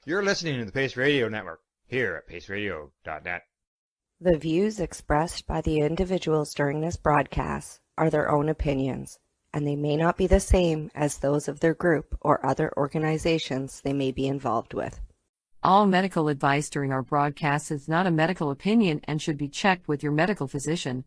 You're listening to the Pace Radio Network here at paceradio.net. The views expressed by the individuals during this broadcast are their own opinions, and they may not be the same as those of their group or other organizations they may be involved with. All medical advice during our broadcast is not a medical opinion and should be checked with your medical physician.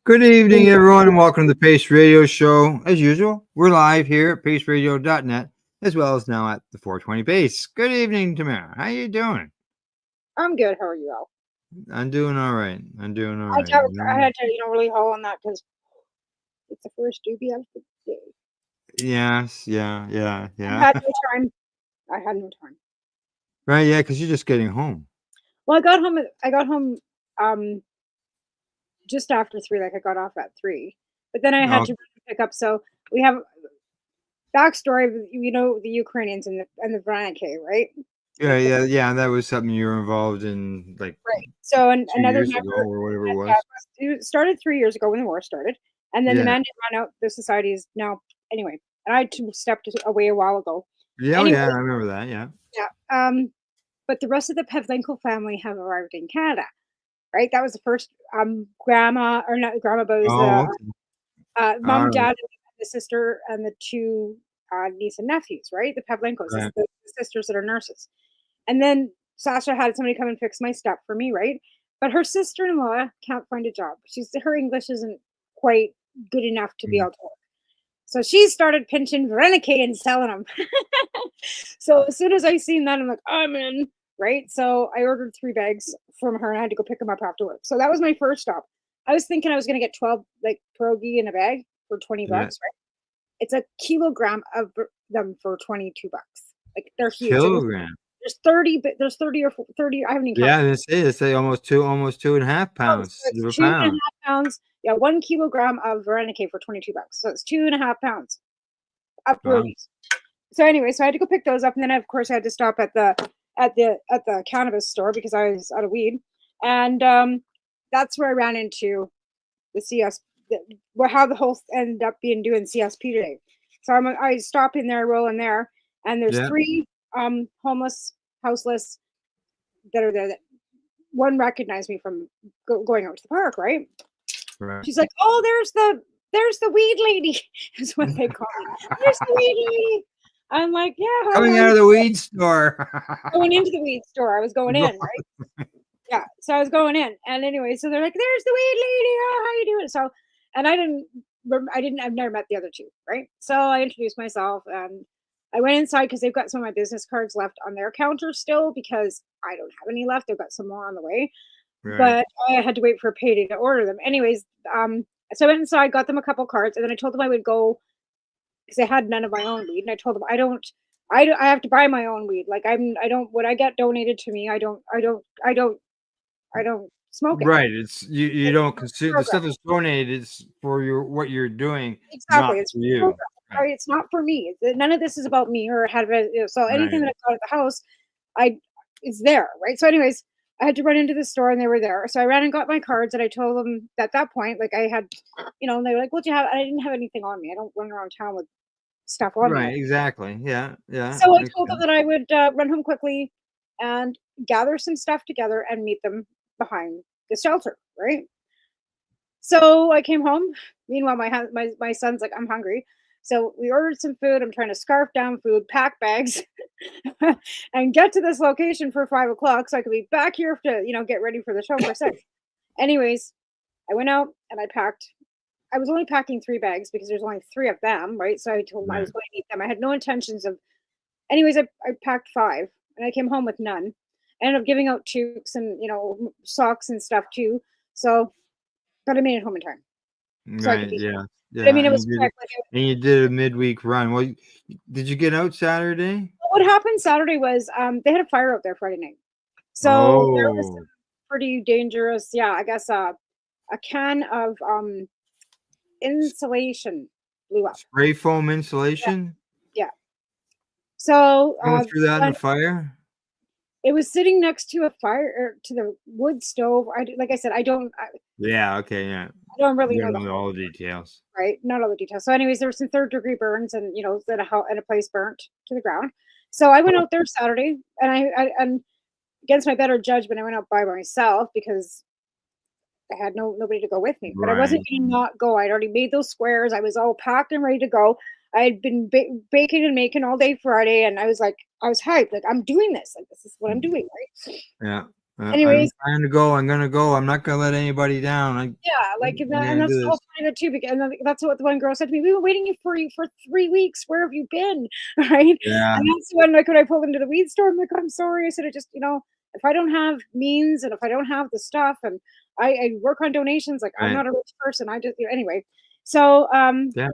Good evening, everyone, and welcome to the Pace Radio Show. As usual, we're live here at paceradio.net, as well as now at the 420 Pace. Good evening, Tamara. How you doing? I'm good. How are you all? I'm doing all right. I had to, really haul on that because it's the first doobie of the day. Yes, yeah. I had no time. Right, yeah, because you're just getting home. Well, I got home just after 3, like I got off at 3, but then I had to pick up. So we have backstory, the Ukrainians and the Veronica, right? Yeah. That was something you were involved in, like right. So another years ago or whatever it was. It started 3 years ago when the war started, and then the mandate ran out. The society is now anyway. And I stepped away a while ago. Yeah, anyway, I remember that. Yeah. Yeah. But the rest of the Pavlenko family have arrived in Canada. Right, that was the first grandma, or not grandma, but it was mom, dad, and the sister, and the 2 niece and nephews. Right, the Pavlenkos, the sisters that are nurses. And then Sasha had somebody come and fix my step for me. Right, but her sister-in-law can't find a job. Her English isn't quite good enough to be able to work. So she started pinching Veronica and selling them. So as soon as I seen that, I'm like, I'm in. Right, so I ordered 3 bags from her, and I had to go pick them up after work. So that was my first stop. I was thinking I was going to get 12 like pierogi in a bag for $20, right? It's a kilogram of them for $22. Like they're huge. Kilogram. There's 30, but there's 30 or 30. I haven't even counted. It's almost 2.5 pounds. So it's 2.5 pounds. Yeah, 1 kilogram of Veronica for $22. So it's 2.5 pounds of pierogies. So anyway, so I had to go pick those up, and then of course I had to stop at the cannabis store because I was out of weed, and that's where I ran into the CS. How the whole ended up being doing CSP today. So I stop in there, roll in there, and there's 3 homeless, houseless that are there. That one recognized me from going out to the park. Right. She's like, "Oh, there's the weed lady," is what they call me. There's the weed lady. I'm like, yeah. Coming out of the weed store. Going into the weed store. I was going in, right? Yeah. So I was going in. And anyway, so they're like, there's the weed lady. Oh, how you doing? So, and I've never met the other 2, right? So I introduced myself, and I went inside because they've got some of my business cards left on their counter still because I don't have any left. They've got some more on the way. Right. But I had to wait for a payday to order them. Anyways, so I went inside, got them a couple cards, and then I told them I would go, because I had none of my own weed, and I told them I have to buy my own weed. Like what I get donated to me, I don't smoke it. Right. It's you don't consume the stuff that's donated is for what you're doing. Exactly. It's for you. Right. It's not for me. None of this is about me or had it. So anything that I got at the house, it's there. Right. So anyways, I had to run into the store, and they were there. So I ran and got my cards, and I told them at that point, like I had, and they were like, "What do you have?" I didn't have anything on me. I don't run around town with stuff on me. Right, exactly. Yeah. So I told them that I would run home quickly and gather some stuff together and meet them behind the shelter, right? So I came home. Meanwhile, my son's like, I'm hungry. So we ordered some food. I'm trying to scarf down food, pack bags, and get to this location for 5 o'clock so I could be back here to, get ready for the show for 6. Anyways, I went out and I packed. I was only packing 3 bags because there's only 3 of them, right? So I told them I was going to eat them. I had no intentions of. Anyways, I packed 5, and I came home with none. I ended up giving out toques and socks and stuff too. So, but I made it home in time. So right. Yeah. But, I mean, it was quick. And you did a midweek run. Well, did you get out Saturday? What happened Saturday was they had a fire out there Friday night. So there was some pretty dangerous. Yeah, I guess a can of insulation blew up. Spray foam insulation? Yeah. So Someone threw that in the fire? it was sitting next to a fire, or to the wood stove. Like I said, I don't Yeah, okay, yeah. don't really You know don't know all the details. right? Not all the details. So, anyways, there were some third-degree burns, and that a place burnt to the ground. So I went out there Saturday, and and against my better judgment, I went out by myself because I had nobody to go with me. But I wasn't Right. going to not go. I'd already made those squares. I was all packed and ready to go. I had been baking and making all day Friday, and I was hyped. Like, I'm doing this. Like, this is what I'm doing, right? Yeah. I'm Anyways, trying to go. I'm gonna go. I'm not gonna let anybody down. yeah, like, and I'm gonna that's do the whole this. point of it too. And that's what the one girl said to me. We were waiting for you for 3 weeks. Where have you been? Right? Yeah. And that's when, like, when I pulled into the weed store, I'm like, I'm sorry. I said, I just, if I don't have means and if I don't have the stuff, and I work on donations, like, I'm Right. not a rich person. I just, anyway. So, Yeah.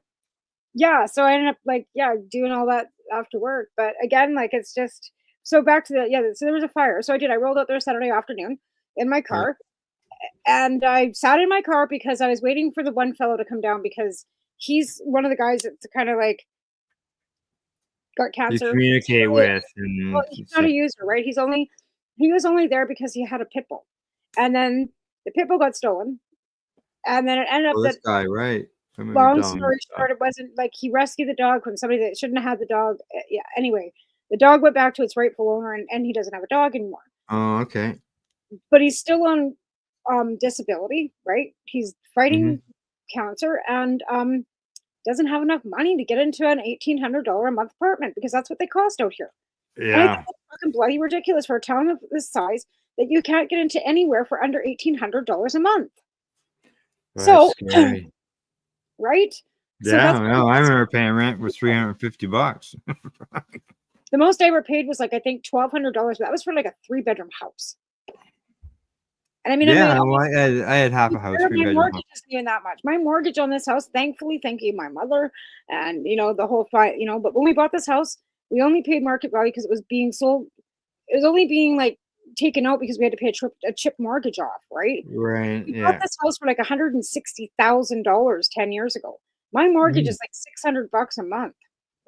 yeah. So I ended up, like, yeah, doing all that after work. But again, like, it's just so back to so there was a fire. So I rolled out there Saturday afternoon in my Yeah. car. And I sat in my car because I was waiting for the one fellow to come down, because he's one of the guys that's kind of like got You cancer. communicate with Well, and he's not a user, right? He was only there because he had a pit bull, and then the pit bull got stolen, and then it ended up this that, guy, right? I remember long telling me story stuff. short, it wasn't like he rescued the dog from somebody that shouldn't have had the dog. Yeah. Anyway, the dog went back to its rightful owner, and he doesn't have a dog anymore. Oh, okay. But he's still on disability, right? He's fighting Mm-hmm. cancer, and doesn't have enough money to get into an $1,800 a month apartment, because that's what they cost out here. And I think Yeah. that's fucking bloody ridiculous for a town of this size, that you can't get into anywhere for under $1,800 a month. That's So, scary. right? So Yeah, that's no, I remember paying rent was $350. the most I ever paid was, like, I think $1,200, but that was for like a 3-bedroom house. And I mean, Yeah, well, I had half a house, my 3-bedroom house. mortgage isn't even that much. My mortgage on this house, thankfully, thank you, my mother, and the whole fight. But when we bought this house, we only paid market value because it was being sold. It was only being, like, taken out because we had to pay a chip mortgage off, right? Right, We bought yeah. this house for like $160,000 10 years ago. My mortgage is like $600 a month,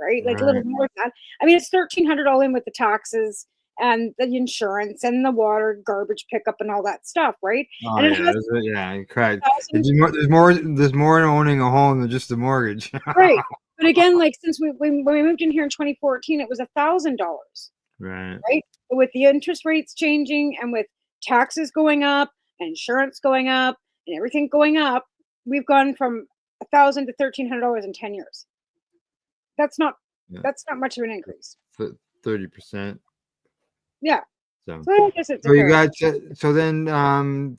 right? Like, a little Right. more than that. I mean, it's $1,300 all in with the taxes and the insurance and the water, garbage pickup, and all that stuff, right? Oh, And it yeah, has yeah, correct. 1,000. There's more in owning a home than just the mortgage. Right. But again, like, since when we moved in here in 2014, it was $1,000, Right. right? But with the interest rates changing, and with taxes going up and insurance going up and everything going up, we've gone from 1,000 to $1,300 in 10 years. That's not Yeah. much of an increase. 30%. Yeah. So So I guess it's a so you fair. got so then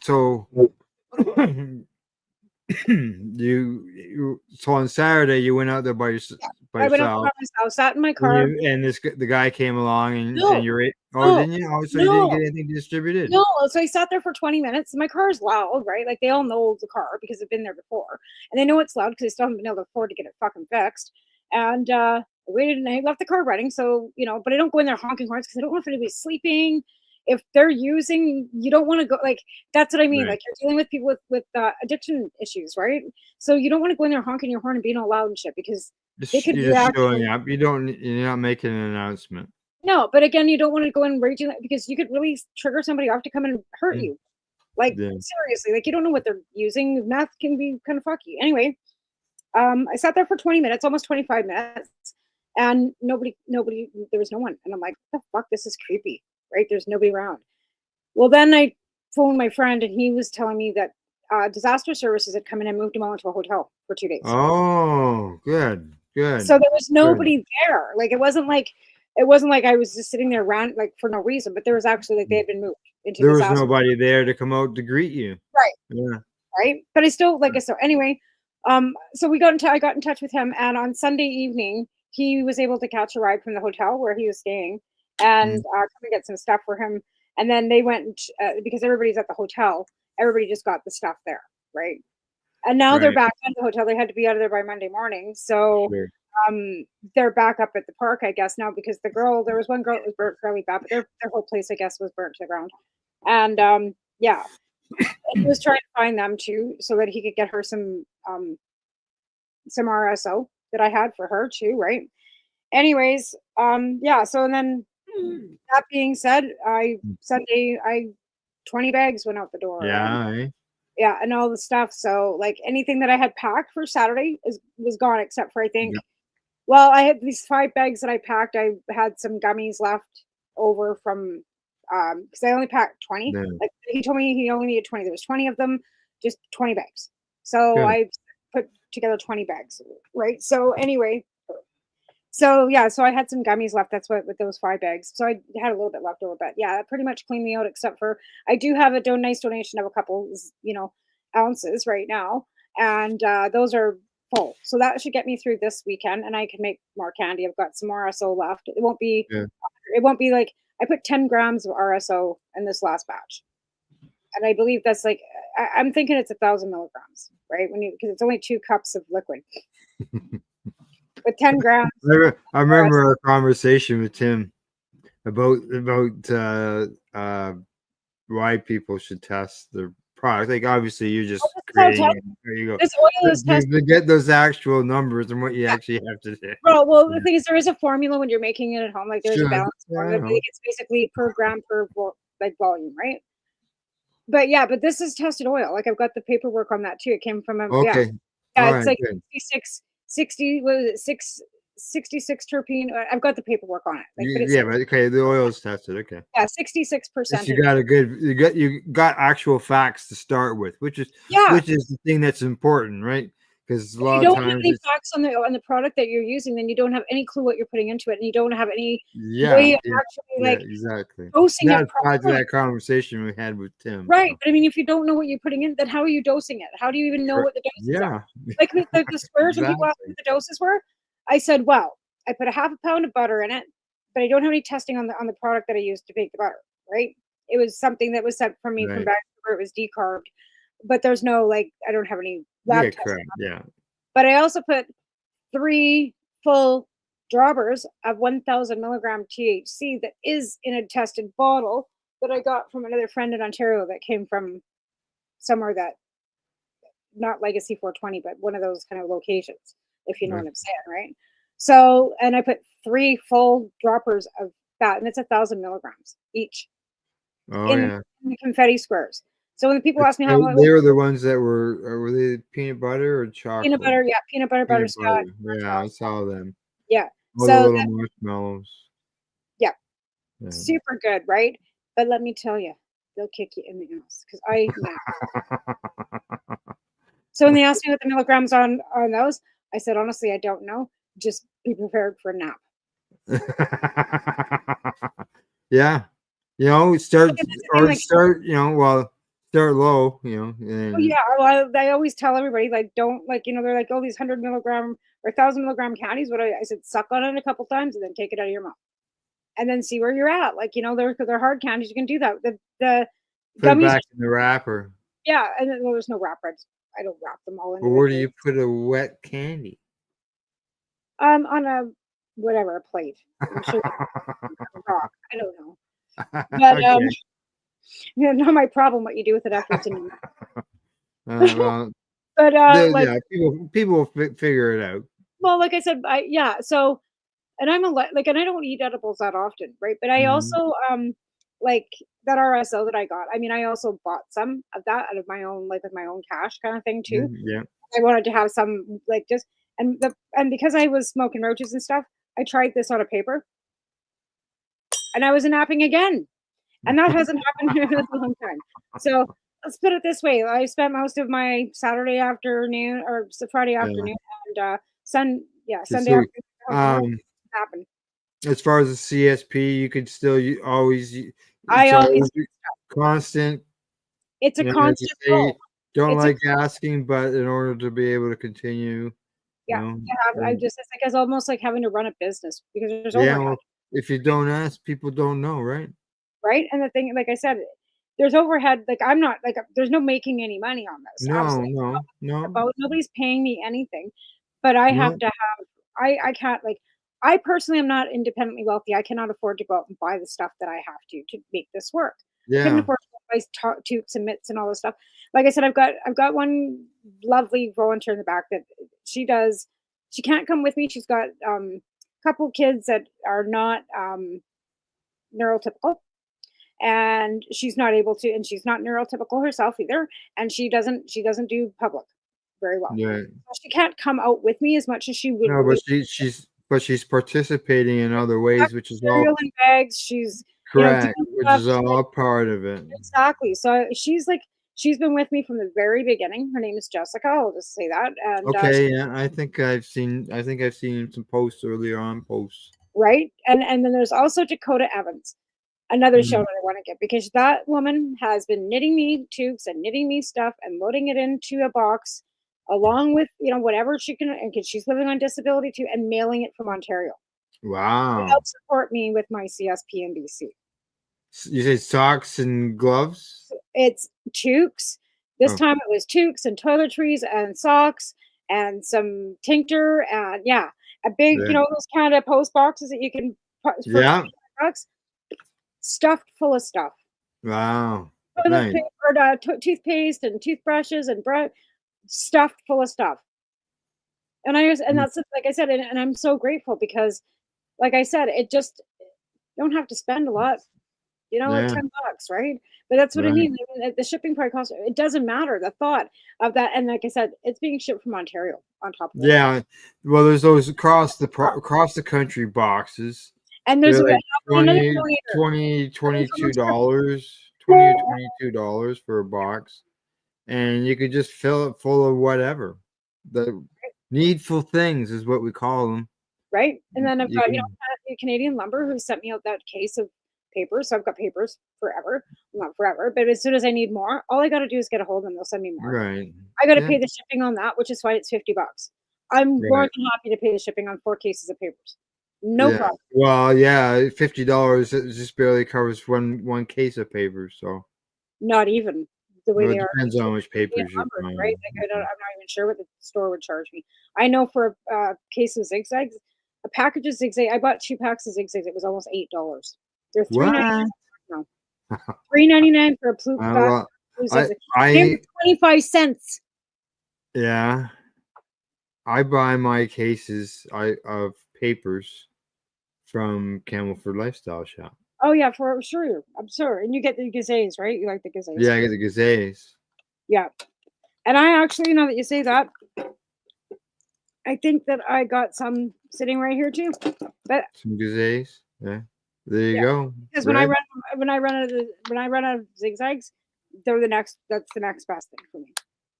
so so on Saturday you went out there by I went up to yourself. my house, sat in my car. And the guy came along and No, you're oh, no, didn't you? Oh, so you didn't get no, anything distributed. no. So I sat there for 20 minutes. My car's loud, right? Like, they all know the car because they've been there before. And they know it's loud because they still haven't been able to afford to get it fucking fixed. And I waited, and I left the car running. So, but I don't go in there honking horns because I don't want anybody sleeping. If they're using, you don't want to go, like, that's what I mean. Right. Like, you're dealing with people with addiction issues, right? So you don't want to go in there honking your horn and being all loud and shit, because they could You're just showing react. up. You're not making an announcement. No, but again, you don't want to go in raging, because you could really trigger somebody off to come and hurt you. Like, Yeah. seriously, like, you don't know what they're using. Meth can be kind of fucky. Anyway, I sat there for 20 minutes, almost 25 minutes, and nobody, there was no one. And I'm like, what the fuck? This is creepy, right? There's nobody around. Well, then I phoned my friend, and he was telling me that disaster services had come in and moved them all into a hotel for 2 days. Oh, good. So there was nobody there. Like, it wasn't like I was just sitting there around, like, for no reason, but there was actually, like, they had been moved into There was disaster. nobody there to come out to greet you. Right. Yeah. Right. But I still, like, so anyway, so I got in touch with him, and on Sunday evening, he was able to catch a ride from the hotel where he was staying, and come and get some stuff for him. And then they went, because everybody's at the hotel, everybody just got the stuff there, right? And now they're Right. back at the hotel. They had to be out of there by Monday morning. So Sure. they're back up at the park, I guess, now, because there was one girl that was burnt fairly bad, but their whole place, I guess, was burnt to the ground. And yeah, and he was trying to find them too, so that he could get her some some RSO that I had for her too, right? Anyways, yeah. So and then that being said, Sunday 20 bags went out the door. Yeah. Eh? Yeah, and all the stuff. So like anything that I had packed for Saturday was gone, except for I think. Yeah. Well, I had these 5 bags that I packed. I had some gummies left over from because I only packed 20. Then, Like he told me he only needed 20. There was 20 of them, just 20 bags. So good. I put together 20 bags, right? So anyway, so yeah, so I had some gummies left. That's what with those 5 bags. So I had a little bit left over, but yeah, that pretty much cleaned me out. Except for I do have a nice donation of a couple, ounces right now, and those are full. So that should get me through this weekend, and I can make more candy. I've got some RSO left. It won't be. Yeah. It won't be like I put 10 grams of RSO in this last batch, and I believe that's like I'm thinking it's 1,000 milligrams, right? Because it's only 2 cups of liquid. With 10 grams. I remember our conversation with Tim about why people should test their product. Like obviously you're just creating it. There you go. This oil is tested to get those actual numbers and what you actually have to do. Well, the thing is, there is a formula when you're making it at home. Like there's a balance formula. Yeah, It's basically per gram per volume, right? But yeah, but this is tested oil. Like I've got the paperwork on that too. It came from okay. yeah, it's like good. 60, what is it, 66 terpene. I've got the paperwork on it. Like, but okay, the oil is tested. Okay. Yeah, 66%. You got actual facts to start with, which is the thing that's important, right? Because a lot of times you don't have any facts on the product that you're using, then you don't have any clue what you're putting into it, and you don't have any way of actually exactly dosing it properly. To that conversation we had with Tim, right? So. But I mean, if you don't know what you're putting in, then how are you dosing it? How do you even know what the doses are? Like the squares when people asked what the doses were, I said, well, I put a half a pound of butter in it, but I don't have any testing on the product that I used to bake the butter. Right? It was something that was sent from me from back where it was decarbed, but there's no I don't have any lab testing. Yeah. But I also put 3 full droppers of 1,000 milligram THC that is in a tested bottle that I got from another friend in Ontario that came from somewhere that not Legacy 420, but one of those kind of locations, if you know what I'm saying, right? So, and I put 3 full droppers of that, and it's 1,000 milligrams each in the confetti squares. So when the people ask me how they were the ones that were they peanut butter or chocolate? Peanut butter, yeah, peanut butter, butterscotch. Yeah, I saw them. Yeah, all the little marshmallows. Yeah, super good, right? But let me tell you, they'll kick you in the ass because I nap. So when they asked me what the milligrams on those, I said honestly, I don't know. Just be prepared for a nap. Yeah, start low, And yeah, well, I always tell everybody don't they're like, oh, these 100 milligram or 1,000 milligram candies. What I said, suck on it a couple times and then take it out of your mouth, and then see where you're at. They're hard candies. You can do that. The put it back in the wrapper. Yeah, and then there's no wrapper. I don't wrap them all in. But where do you put a wet candy? On a a plate. I'm sure. Rock. I don't know. But not my problem what you do with it after it's in your mouth. But people will figure it out. Well, like I said, so, and I'm and I don't eat edibles that often, right? But I also like that RSO that I got. I mean, I also bought some of that out of my own, with my own cash kind of thing too. Yeah. I wanted to have some and because I was smoking roaches and stuff, I tried this on a paper, and I was napping again. And that hasn't happened in a long time. So let's put it this way. I spent most of my Saturday afternoon or Friday afternoon and Sunday afternoon. Happened. As far as the CSP, you could still always constant. It's a constant goal. Don't like asking, but in order to be able to continue. It's almost like having to run a business because there's overhead. Well, if you don't ask, people don't know, right? Right. And the thing, like I said, there's overhead. I'm not there's no making any money on this. No. Nobody's paying me anything, but I have to have, I can't I personally am not independently wealthy. I cannot afford to go out and buy the stuff that I have to make this work. Yeah. I couldn't afford to buy tubes and mitts and all this stuff. Like I said, I've got one lovely volunteer in the back that she does. She can't come with me. She's got a couple kids that are not neurotypical, and she's not able to, and she's not neurotypical herself either, and she doesn't do public very well. Yeah. So she can't come out with me as much as she would. No, but she's participating in other ways, which is all Cereal in bags. She's correct, doing which stuff. is all part of it. Exactly. So she's been with me from the very beginning. Her name is Jessica. I'll just say that. And Okay, yeah, I think I've seen some posts earlier on posts. right. And then there's also Dakota Evans, another show Mhm. that I want to get, because that woman has been knitting me toques and knitting me stuff and loading it into a box along with whatever she can, and 'cause she's living on disability too, and mailing it from Ontario to Wow. help support me with my CSP and BC. You say socks and gloves? It's toques. This Oh, time it was toques and toiletries and socks and some tincture and a big, yeah. those kind of post boxes that you can put for Yeah. $5, stuffed full of stuff. Wow. Toilet Nice. paper, toothpaste and toothbrushes and stuffed full of stuff. And Mm, that's like I said, and I'm so grateful because, like I said, it just don't have to spend a lot. Like yeah, $10, right? But that's what I right. mean. The shipping probably costs. It doesn't matter. The thought of that, and like I said, it's being shipped from Ontario. On top of it all, Yeah. Well, there's those across the country boxes. and there's They're a like another 20 donator. 20 Someone's $22, 20 or $22 for a box, and you could just fill it full of whatever. The needful things is what we call them. right? And then I've You got can Canadian Lumber who sent me out that case of papers. So I've got papers forever, well, not forever, but as soon as I need more, all I got to do is get a hold of them. They'll send me more. right. I got to Yeah, pay the shipping on that, which is why it's $50. I'm more right. than happy to pay the shipping on 4 cases of papers. No Yeah. problem. Well, yeah, $50 it just barely covers one case of paper, so Not even the way well, they it are depends on which Canadian papers you're Lumber, right? buying. Like I'm not even sure what the store would charge me. I know for a case of zigzags, a package of zigzag. I bought 2 packs of zigzags. It was almost $8. They're What? $3.99 now. $3.99 for a pack Well, of I zigzags. They were I 25 cents. yeah, I buy my cases of papers from Campbellford Lifestyle Shop. Oh yeah, for sure. I'm sure. And you get the gazelles, right? You like the gazelles Yeah, I too. get the gazettes. Yeah. And I actually, now that you say that, I think that I got some sitting right here too. But Some gazettes. Yeah. There you yeah, go. because Red. when I run out of zigzags, that's the next best thing for me.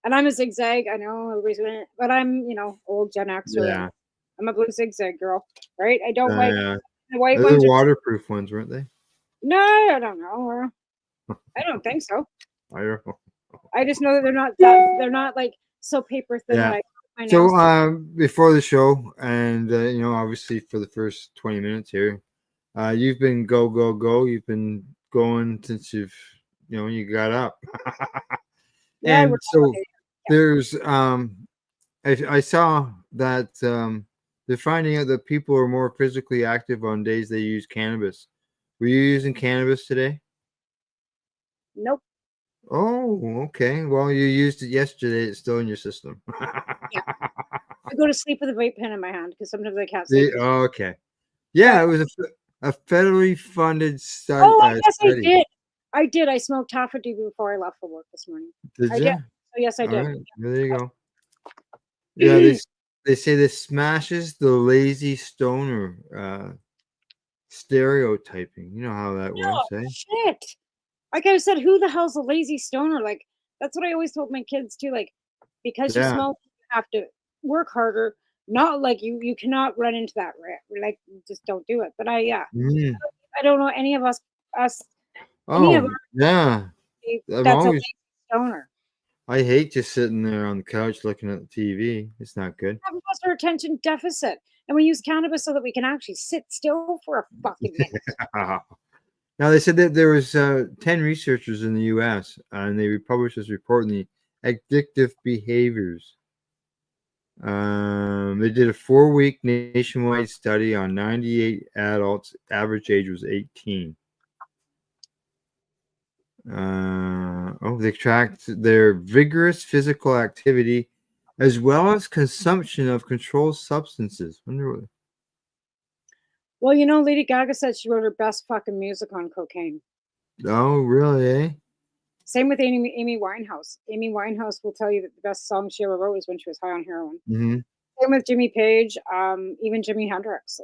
And I'm a zigzag. I know everybody's gonna, but I'm old Gen Xer, and Yeah. I'm a blue zigzag girl, right? I don't like Yeah. the white Those are ones. waterproof ones, weren't they? No, I don't know. I don't think so. I don't know. I just know that they're not like so paper thin that Yeah. I my So nails. before the show, and obviously for the first 20 minutes here, you've been go go go. You've been going since you got up. Yeah, I And work all so day. there's I saw that they're finding out that people are more physically active on days they use cannabis. Were you using cannabis today? Nope. Oh, okay. Well, you used it yesterday. It's still in your system. Yeah, I go to sleep with a vape pen in my hand because sometimes I can't sleep. Okay. But Yeah, it was a federally funded study. oh, I guess I Study. did. I did. I smoked half a D before I left for work this morning. Did I you? did. So yes, I All did. right. There you go. Yeah, they say this smashes the lazy stoner stereotyping. You know how that Oh works, eh? shit! Like I said, who the hell's a lazy stoner? Like that's what I always told my kids too. Like because you Yeah. smoke, you have to work harder. Not like you cannot run into that. Like just don't do it. But Mm. I don't know any of us any of Oh, yeah. I'm that's a always. lazy stoner. I hate just sitting there on the couch looking at the TV. It's not good. Half of us are attention deficit, and we use cannabis so that we can actually sit still for a fucking minute. Now they said that there was 10 researchers in the U.S. And they published this report on the addictive behaviors. They did a 4-week nationwide study on 98 adults. Average age was 18. They tracked their vigorous physical activity as well as consumption of controlled substances. Well, Lady Gaga said she wrote her best fucking music on cocaine. Oh, really, eh? Same with Amy Winehouse. Amy Winehouse will tell you that the best song she ever wrote was when she was high on heroin. Mm-hmm. Same with Jimmy Page, even Jimi Hendrix.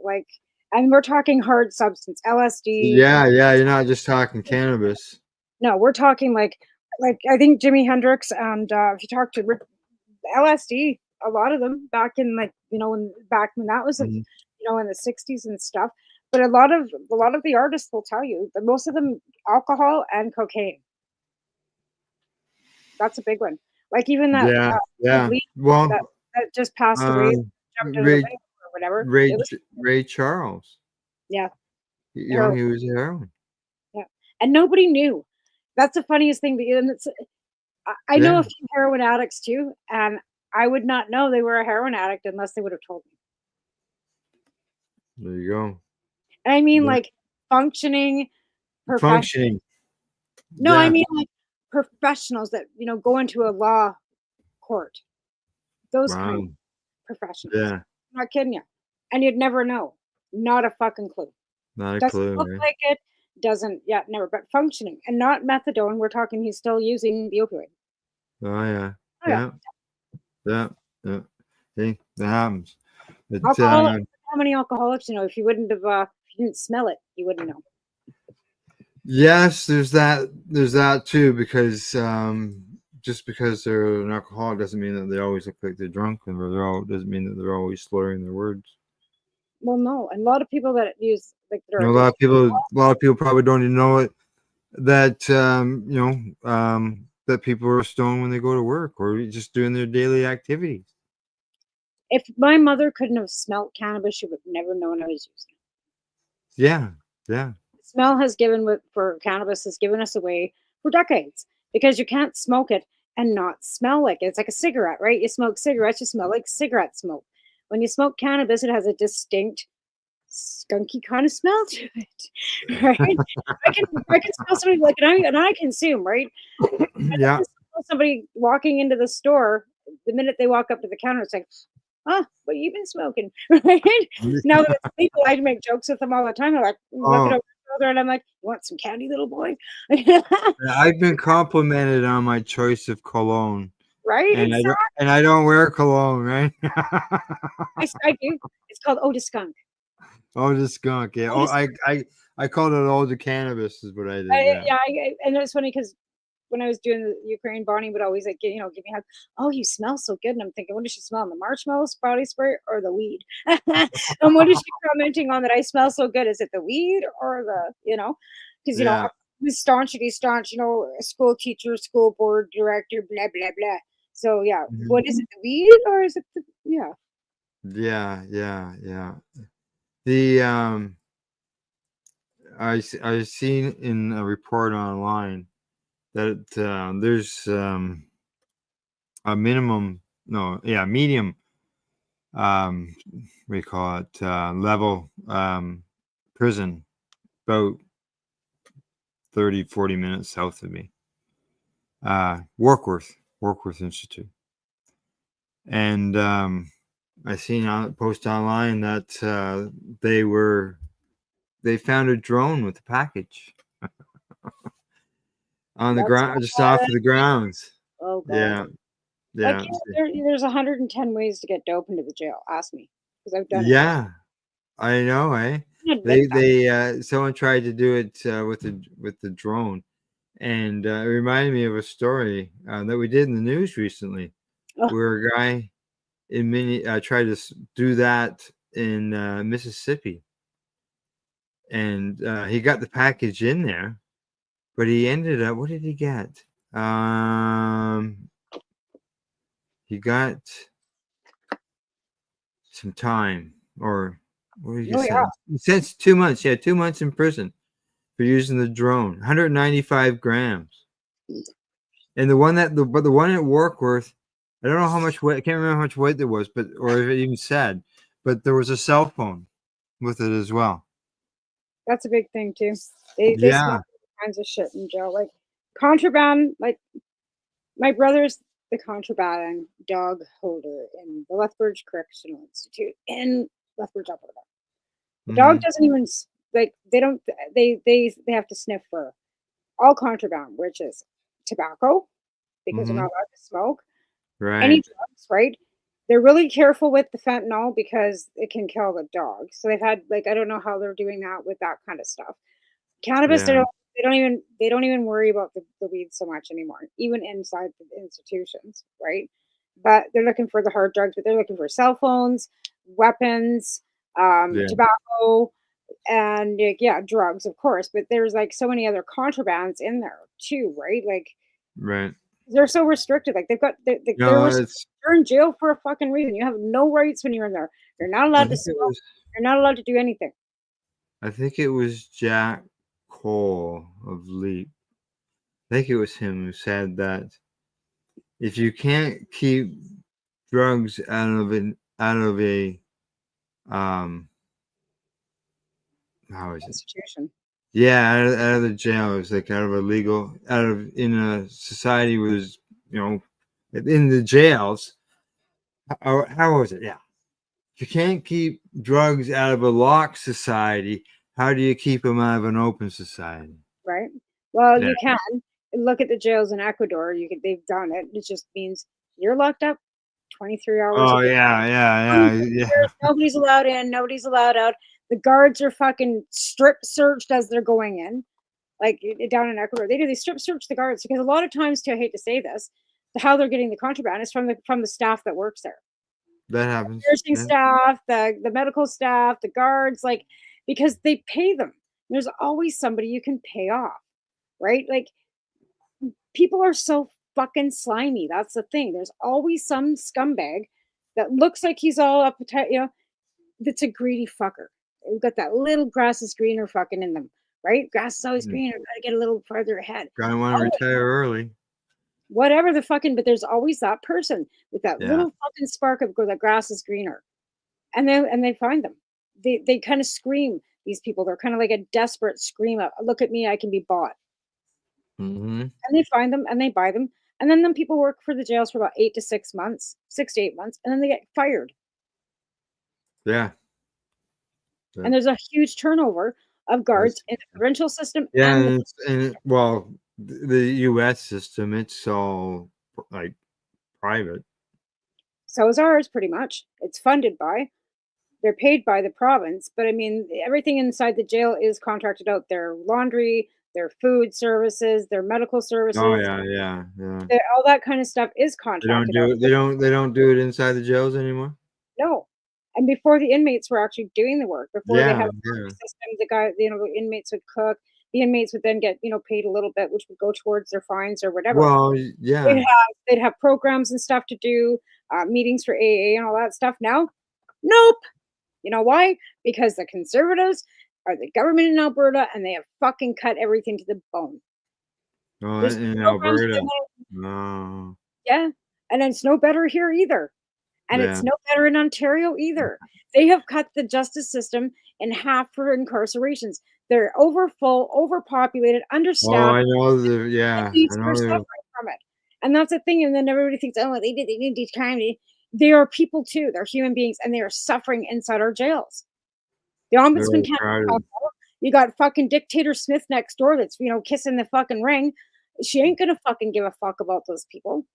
And we're talking hard substance, LSD. Yeah, you're not just talking cannabis. No, we're talking like I think Jimi Hendrix and if you talk to LSD, a lot of them back in when that was in the 60s and stuff. But a lot of the artists will tell you that most of them alcohol and cocaine. That's a big one. Like even that Well, that just passed away, jumped out of the way or whatever. Ray Charles. Yeah. He was heroin. Yeah. And nobody knew. That's the funniest thing. I know a few heroin addicts too, and I would not know they were a heroin addict unless they would have told me. There you go. I mean, like functioning. No, I mean like professionals that go into a law court. Those kind of professionals. Yeah. I'm not kidding you. And you'd never know. Not a fucking clue. Not a doesn't clue. Look like it. Doesn't never. But functioning and not methadone. We're talking. He's still using the opioid. Oh yeah. Hey, that happens. How many alcoholics? If you wouldn't have, if you didn't smell it, you wouldn't know. Yes, there's that too, because just because they're an alcoholic doesn't mean that they always look like they're drunk, and doesn't mean that they're always slurring their words. Well, no, and a lot of people that use a lot of people probably don't even know it, that that people are stoned when they go to work or just doing their daily activities. If my mother couldn't have smelled cannabis, she would have never known I was using it. Yeah. The smell for cannabis has given us away for decades, because you can't smoke it and not smell like it. It's like a cigarette, right? You smoke cigarettes, you smell like cigarette smoke. When you smoke cannabis, it has a distinct skunky kind of smell to it, right? I can smell somebody and I consume, right? Yeah. Somebody walking into the store, the minute they walk up to the counter, it's like, what you've been smoking, right? Now that it's legal, I make jokes with them all the time. They're like, look at over, and I'm like, you want some candy, little boy? I've been complimented on my choice of cologne. Right? And I don't wear cologne, right? I do. It's called Eau de Skunk. Eau de Skunk, yeah. I called it Eau de Cannabis is what I did. And it's funny because when I was doing the Ukraine, Bonnie would always give me a hug. Oh, you smell so good. And I'm thinking, what does she smell? The marshmallows, body spray, or the weed? And what is she commenting on that I smell so good? Is it the weed or because I was staunch, a school teacher, school board director, blah blah blah. So what is it, the weed or is it the Yeah. The I seen in a report online that there's a medium what do you call it, level prison about 30-40 minutes south of me, Warkworth Institute, and I seen on post online that they found a drone with a package on the ground, just off of the grounds. Oh God. Yeah. There's 110 ways to get dope into the jail. Ask me, because I've done it. Yeah, I know, eh? They someone tried to do it with the drone, and it reminded me of a story that we did in the news recently, where a guy in tried to do that in Mississippi, and he got the package in there, but he ended up, what did he get? He got some time, or what did he say? He said 2 months. Yeah, 2 months in prison for using the drone. 195 grams. And the one at Warkworth, I don't know how much weight. I can't remember how much weight there was, or if it even said, but there was a cell phone with it as well. That's a big thing too. They smell all kinds of shit in jail. Like Contraband, like my brother's the contraband dog holder in the Lethbridge Correctional Institute in Lethbridge, Alberta. The dog doesn't even like they don't they have to sniff for all contraband, which is tobacco because they're not allowed to smoke, any Right. drugs, right? They're really careful with the fentanyl because it can kill the dog. So they've had like I don't know how they're doing that with that kind of stuff. Cannabis, Yeah. they don't even worry about the weed so much anymore, even inside the institutions, right? But they're looking for the hard drugs, but they're looking for cell phones, weapons, Yeah. tobacco, and like, yeah, drugs, of course. But there's like so many other contrabands in there too, right? Like Right. they're so restricted. Like No, it's. you're in jail for a fucking reason. You have no rights when you're in there. You're not I allowed to think it smoke. was. You're not allowed to do anything. I think it was Jack Cole of Leap. I think it was him who said that if you can't keep drugs out of a how is it? Institution. Yeah, out of the jail. It was like out of a legal out of in a society where there's in the jails. How was it? Yeah. If you can't keep drugs out of a locked society, how do you keep them out of an open society? Right? Well, Yeah. you can look at the jails in Ecuador. They've done it. It just means you're locked up 23 hours a Oh day. yeah. Nobody's allowed in. Nobody's allowed out. The guards are fucking strip searched as they're going in. Like down in Ecuador, they strip search the guards because a lot of times, too, I hate to say this, how they're getting the contraband is from the staff that works there. That happens. Nursing Yeah. staff, the medical staff, the guards, like because they pay them. There's always somebody you can pay off, right? Like people are so fucking slimy. That's the thing. There's always some scumbag that looks like he's all up, that's a greedy fucker. We've got that little grass is greener fucking in them, right? Grass is always greener. Gotta get a little farther ahead. Guy want to retire early. Whatever the fucking, but there's always that person with that Yeah. little fucking spark of go, that grass is greener. And they find them. They kind of scream, these people. They're kind of like a desperate scream of, look at me, I can be bought. Mm-hmm. And they find them and they buy them. And then people work for the jails for about 8 to 6 months, 6 to 8 months, and then they get fired. Yeah. And there's a huge turnover of guards in the provincial system. Yeah, and well, the U.S. system, it's all like private. so is ours, pretty much. It's funded by, they're paid by the province, but I mean, everything inside the jail is contracted out. Their laundry, their food services, their medical services. Oh yeah. All that kind of stuff is They don't contracted do out. it. They don't do it inside the jails anymore. No. And before the inmates were actually doing the work, before they had a Yeah. system, the inmates would cook. The inmates would then get, paid a little bit, which would go towards their fines or whatever. Well, yeah. They'd have programs and stuff to do, meetings for AA and all that stuff. Now, nope. You know why? Because the Conservatives are the government in Alberta and they have fucking cut everything to the bone. Oh, There's in programs Alberta. in there. No. Yeah. And it's no better here either. And Yeah. it's no better in Ontario either. They have cut the justice system in half for incarcerations. They're overfull, overpopulated, Oh, understaffed. I know yeah. I These know are suffering from it. And that's the thing. And then everybody thinks, oh, they did these crimes. They are people too. They're human beings and they are suffering inside our jails. The ombudsman can't help them. You got fucking dictator Smith next door that's, kissing the fucking ring. She ain't gonna fucking give a fuck about those people.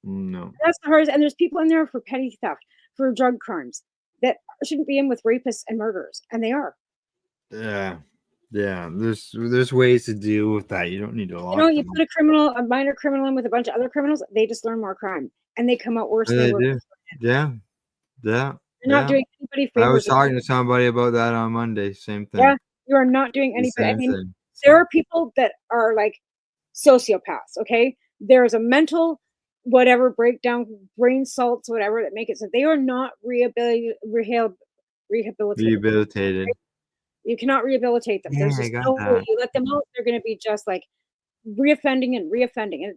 No. That's the hardest. And there's people in there for petty theft, for drug crimes that shouldn't be in with rapists and murderers, and they are. Yeah. There's ways to deal with that. You don't need to lock You them. put a minor criminal in with a bunch of other criminals, they just learn more crime, and they come out worse than They they were. do. Yeah. You're not doing anybody favors. I was talking to somebody about that on Monday. Same thing. Yeah, you are not doing anybody. I mean, Thing. there are people that are like sociopaths. Okay, there's a mental whatever breakdown, brain salts, whatever that make it so they are not rehabilitated. Rehabilitated. You cannot rehabilitate them. Yeah, There's I just got no way that. you let them out. They're going to be just like reoffending, and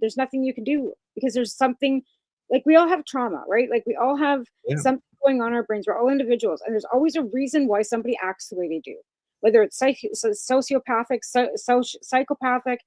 there's nothing you can do because there's something like we all have trauma, right? Like we all have something going on in our brains. We're all individuals, and there's always a reason why somebody acts the way they do, whether it's sociopathic, psychopathic,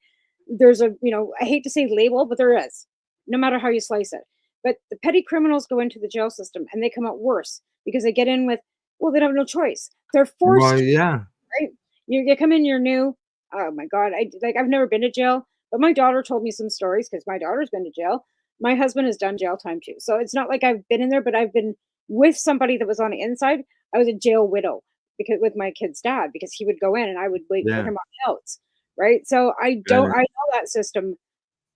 there's a, I hate to say label, but there is, no matter how you slice it. But the petty criminals go into the jail system and they come out worse because they get in with, well, they have no choice. They're forced. Well, yeah. Right? You come in, you're new. Oh my God. I've never been to jail, but my daughter told me some stories because my daughter's been to jail. My husband has done jail time too. So it's not like I've been in there, but I've been with somebody that was on the inside. I was a jail widow because with my kid's dad, because he would go in and I would wait for him on outs. Right. So I know that system.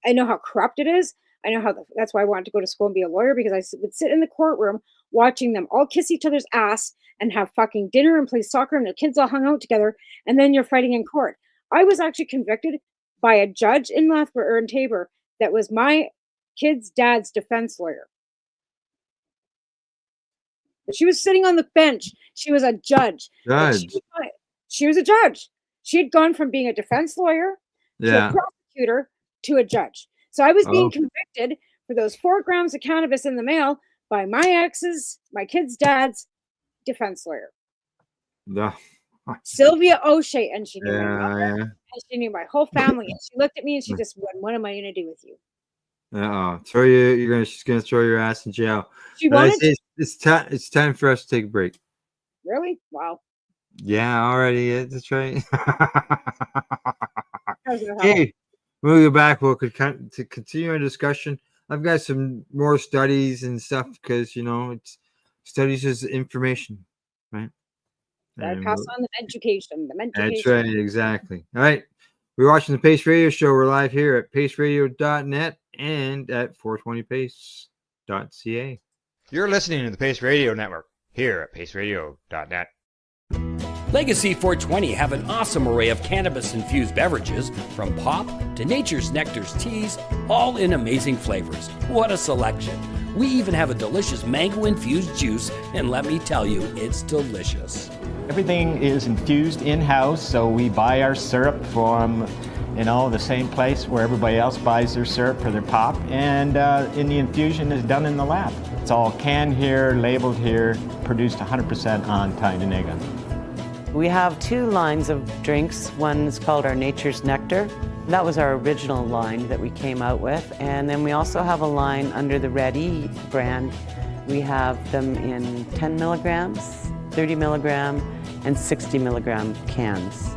I know how corrupt it is. I know how that's why I wanted to go to school and be a lawyer, because I would sit in the courtroom watching them all kiss each other's ass and have fucking dinner and play soccer and the kids all hung out together. And then you're fighting in court. I was actually convicted by a judge in Lethbridge or in Tabor that was my kid's dad's defense lawyer. But she was sitting on the bench. She was a judge. She was a judge. She had gone from being a defense lawyer to a prosecutor to a judge. So I was being convicted for those 4 grams of cannabis in the mail by my kid's dad's defense lawyer. Sylvia O'Shea, and she knew my mother, and she knew my whole family. And she looked at me and she just went, "What am I going to do with you?" She's gonna throw your ass in jail. It's time for us to take a break. Really? Wow. Yeah, already. That's right. Okay. When we go back, we'll continue our discussion. I've got some more studies and stuff because, it's studies is information, right? I pass on the education. That's right, exactly. All right. We're watching the Pace Radio Show. We're live here at paceradio.net and at 420pace.ca. You're listening to the Pace Radio Network here at paceradio.net. Legacy 420 have an awesome array of cannabis-infused beverages, from pop to Nature's Nectar's teas, all in amazing flavors. What a selection! We even have a delicious mango-infused juice, and let me tell you, it's delicious. Everything is infused in-house, so we buy our syrup from, the same place where everybody else buys their syrup for their pop, and the infusion is done in the lab. It's all canned here, labeled here, produced 100% on Tyndonega. We have 2 lines of drinks. One is called our Nature's Nectar. That was our original line that we came out with. And then we also have a line under the Red E brand. We have them in 10 milligrams, 30 milligram, and 60 milligram cans.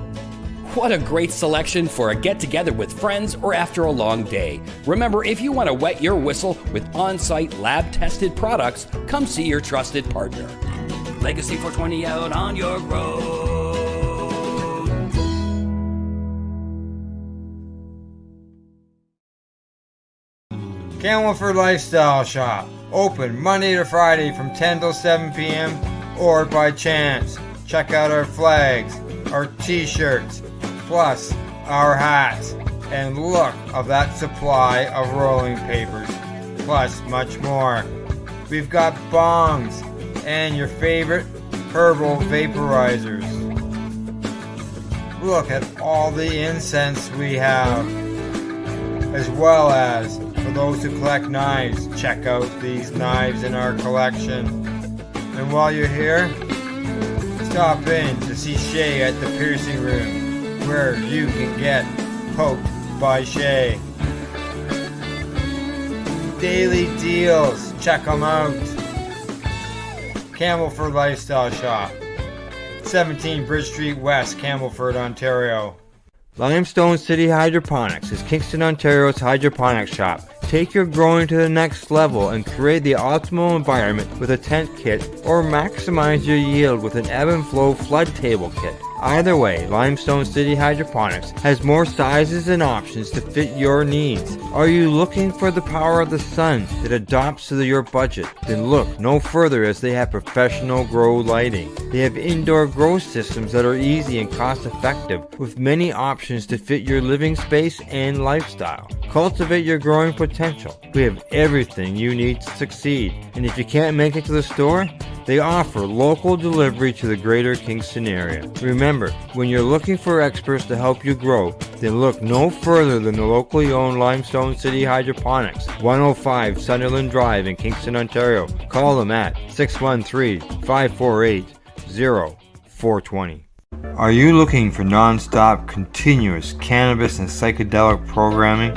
What a great selection for a get-together with friends or after a long day. Remember, if you want to wet your whistle with on-site lab-tested products, come see your trusted partner. Legacy 420 out on your road. Campbellford Lifestyle Shop. Open Monday to Friday from 10 till 7 p.m. or by chance. Check out our flags, our t-shirts, plus our hats, and look of that supply of rolling papers, plus much more. We've got bongs and your favorite herbal vaporizers. Look at all the incense we have, as well as for those who collect knives, check out these knives in our collection. And while you're here, stop in to see Shay at the piercing room, where you can get poked by Shay. Daily deals, check them out. Campbellford Lifestyle Shop, 17 Bridge Street West, Campbellford, Ontario. Limestone City Hydroponics is Kingston, Ontario's hydroponics shop. Take your growing to the next level and create the optimal environment with a tent kit, or maximize your yield with an ebb and flow flood table kit. Either way, Limestone City Hydroponics has more sizes and options to fit your needs. Are you looking for the power of the sun that adapts to your budget? Then look no further, as they have professional grow lighting. They have indoor grow systems that are easy and cost effective, with many options to fit your living space and lifestyle. Cultivate your growing potential. We have everything you need to succeed. And if you can't make it to the store, they offer local delivery to the greater Kingston area. Remember, when you're looking for experts to help you grow, then look no further than the locally owned Limestone City Hydroponics, 105 Sunderland Drive in Kingston, Ontario. Call them at 613-548-0420. Are you looking for non-stop, continuous cannabis and psychedelic programming?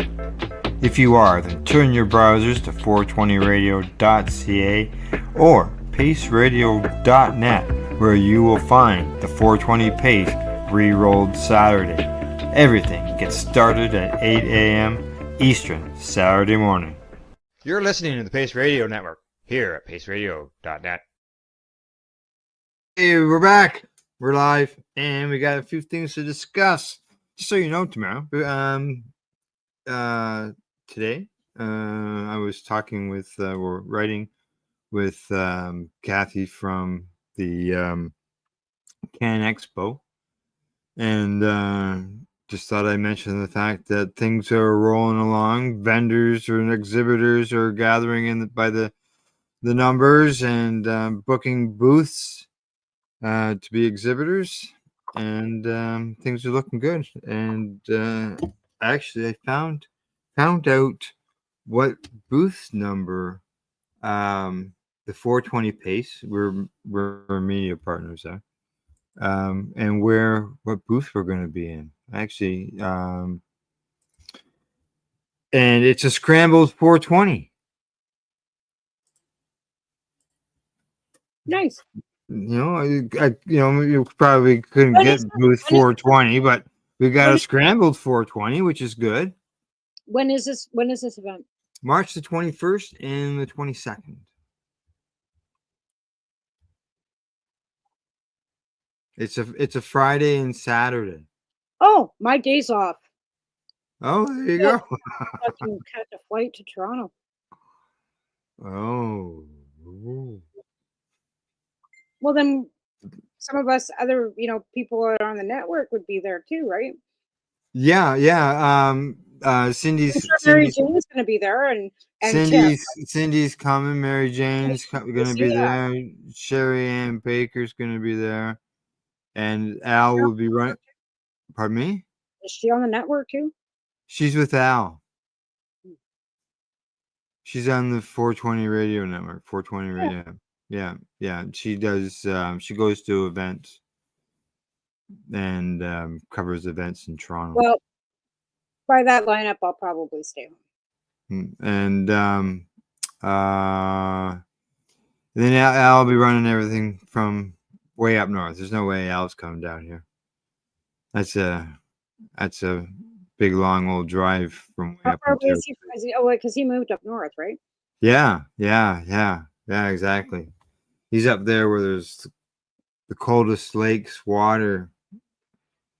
If you are, then turn your browsers to 420radio.ca or paceradio.net, where you will find the 420 Pace re-rolled Saturday. Everything gets started at 8 a.m. Eastern Saturday morning. You're listening to the Pace Radio Network here at paceradio.net. Hey, we're back. We're live, and we got a few things to discuss. Just so you know, Tamara, today I was talking with, we're writing with Kathy from the Can Expo, and just thought I'd mention the fact that things are rolling along. Vendors and exhibitors are gathering by the numbers and booking booths to be exhibitors, and things are looking good. And actually, I found out what booth number the 420 Pace, we're media partners there, and what booth we're going to be in. Actually, and it's a scrambled 420. Nice. You probably couldn't get booth 420, but we got a scrambled 420, which is good. When is this event? March the 21st and the 22nd. It's a Friday and Saturday. Oh, my day's off. Oh, there you go. I can catch a flight to Toronto. Oh. Well, then some of us other, people that are on the network would be there too, right? Yeah. Cindy's Mary Jane's going to be there, and Cindy's coming. Mary Jane's going to be there. Sherry Ann Baker's going to be there, and Al will be running. Pardon me? Is she on the network too? She's with Al. She's on the 420 Radio Network. 420 Radio. Yeah. She does. She goes to events and covers events in Toronto. Well, by that lineup, I'll probably stay home. And then Al will be running everything from way up north. There's no way Al's coming down here. That's a big long old drive from way up. Is he? Because he moved up north, right? Yeah, exactly. He's up there where there's the coldest lakes, water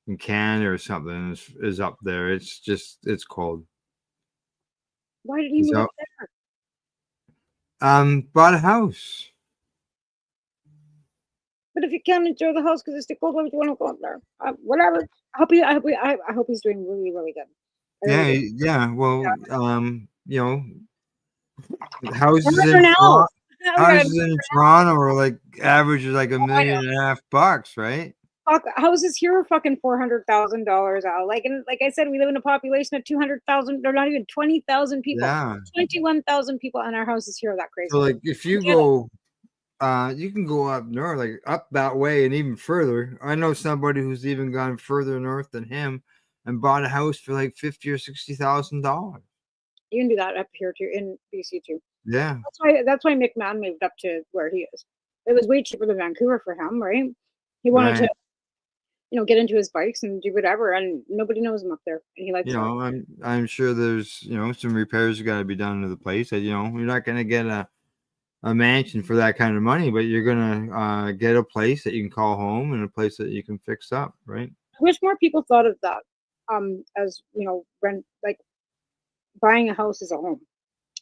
in Canada or something is up there. It's cold. Why did he move up there? Bought a house. But if you can't enjoy the house because it's too cold, why would you want to go up there? Whatever. I hope he's doing really, really good. Yeah. Well, houses in Toronto are like average is like $1.5 million, right? Fuck, houses here are fucking $400,000 out. Like I said, we live in a population of 200,000, or not even 20,000 people. Yeah. 21,000 people, and our houses here are that crazy. So like if you go, you can go up north, like up that way and even further. I know somebody who's even gone further north than him and bought a house for like $50,000 or $60,000. You can do that up here too, in BC too. Yeah. That's why McMahon moved up to where he is. It was way cheaper than Vancouver for him, right? He wanted to, get into his bikes and do whatever, and nobody knows him up there. And he likes I'm sure there's some repairs got to be done to the place. That you're not going to get a mansion for that kind of money, but you're gonna get a place that you can call home and a place that you can fix up, right? I wish more people thought of that, as rent, like buying a house as a home,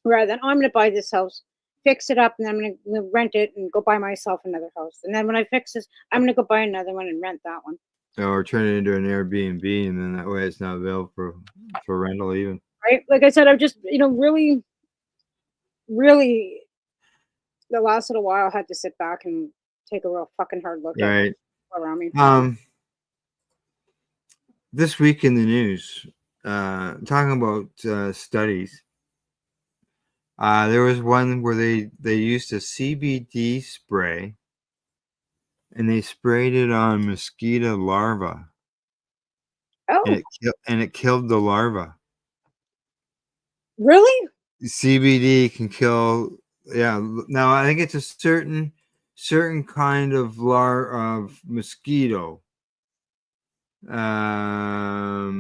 rather than I'm gonna buy this house, fix it up, and then I'm gonna rent it and go buy myself another house, and then when I fix this, I'm gonna go buy another one and rent that one. Or turn it into an Airbnb, and then that way it's not available for rental even. Right, like I said, I've just really, really. The last little while, I had to sit back and take a real fucking hard look at around me. This week in the news, talking about studies, there was one where they used a CBD spray, and they sprayed it on mosquito larvae, Oh, and it killed the larva. really? CBD can kill. Yeah. Now I think it's a certain kind of mosquito. Where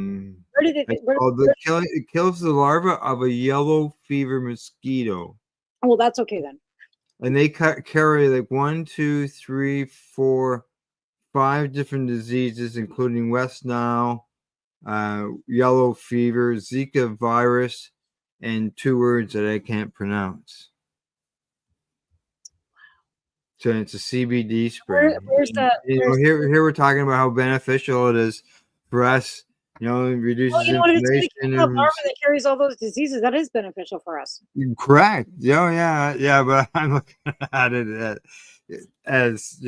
did it? It kills the larva of a yellow fever mosquito, Oh, well, that's okay then. and they carry like 1, 2, 3, 4, 5 different diseases, including West Nile, yellow fever, Zika virus, and 2 words that I can't pronounce. So it's a CBD spray. Where's the? Here we're talking about how beneficial it is for us. It reduces You know what? If it's going to inflammation. kill a larva that carries all those diseases, that is beneficial for us. Correct. Yeah. But I'm looking at it as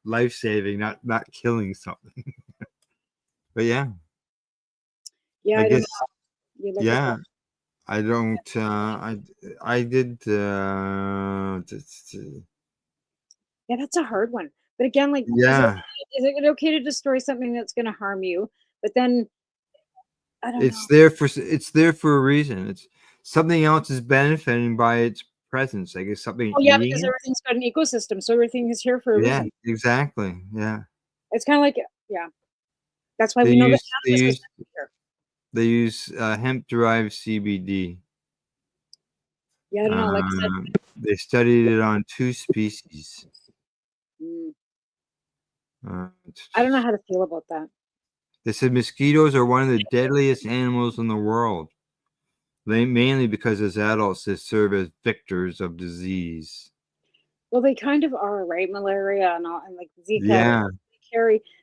life saving, not killing something. But yeah. Yeah, I guess. Yeah. I don't. I did. Yeah, that's a hard one. But again, like, Yeah. is it okay to destroy something that's going to harm you? But then, I don't know. It's there for a reason. It's something else is benefiting by its presence. I guess something. Oh yeah, because everything's got an ecosystem, so everything is here for a reason. Exactly. Yeah. It's kind of like That's why we know that cannabis is here. They use hemp-derived CBD. Yeah, I don't know. Like I said, they studied it on 2 species. I don't know how to feel about that. They said mosquitoes are one of the deadliest animals in the world. Mainly because as adults they serve as victors of disease. Well, they kind of are, right? Malaria and like Zika. Yeah.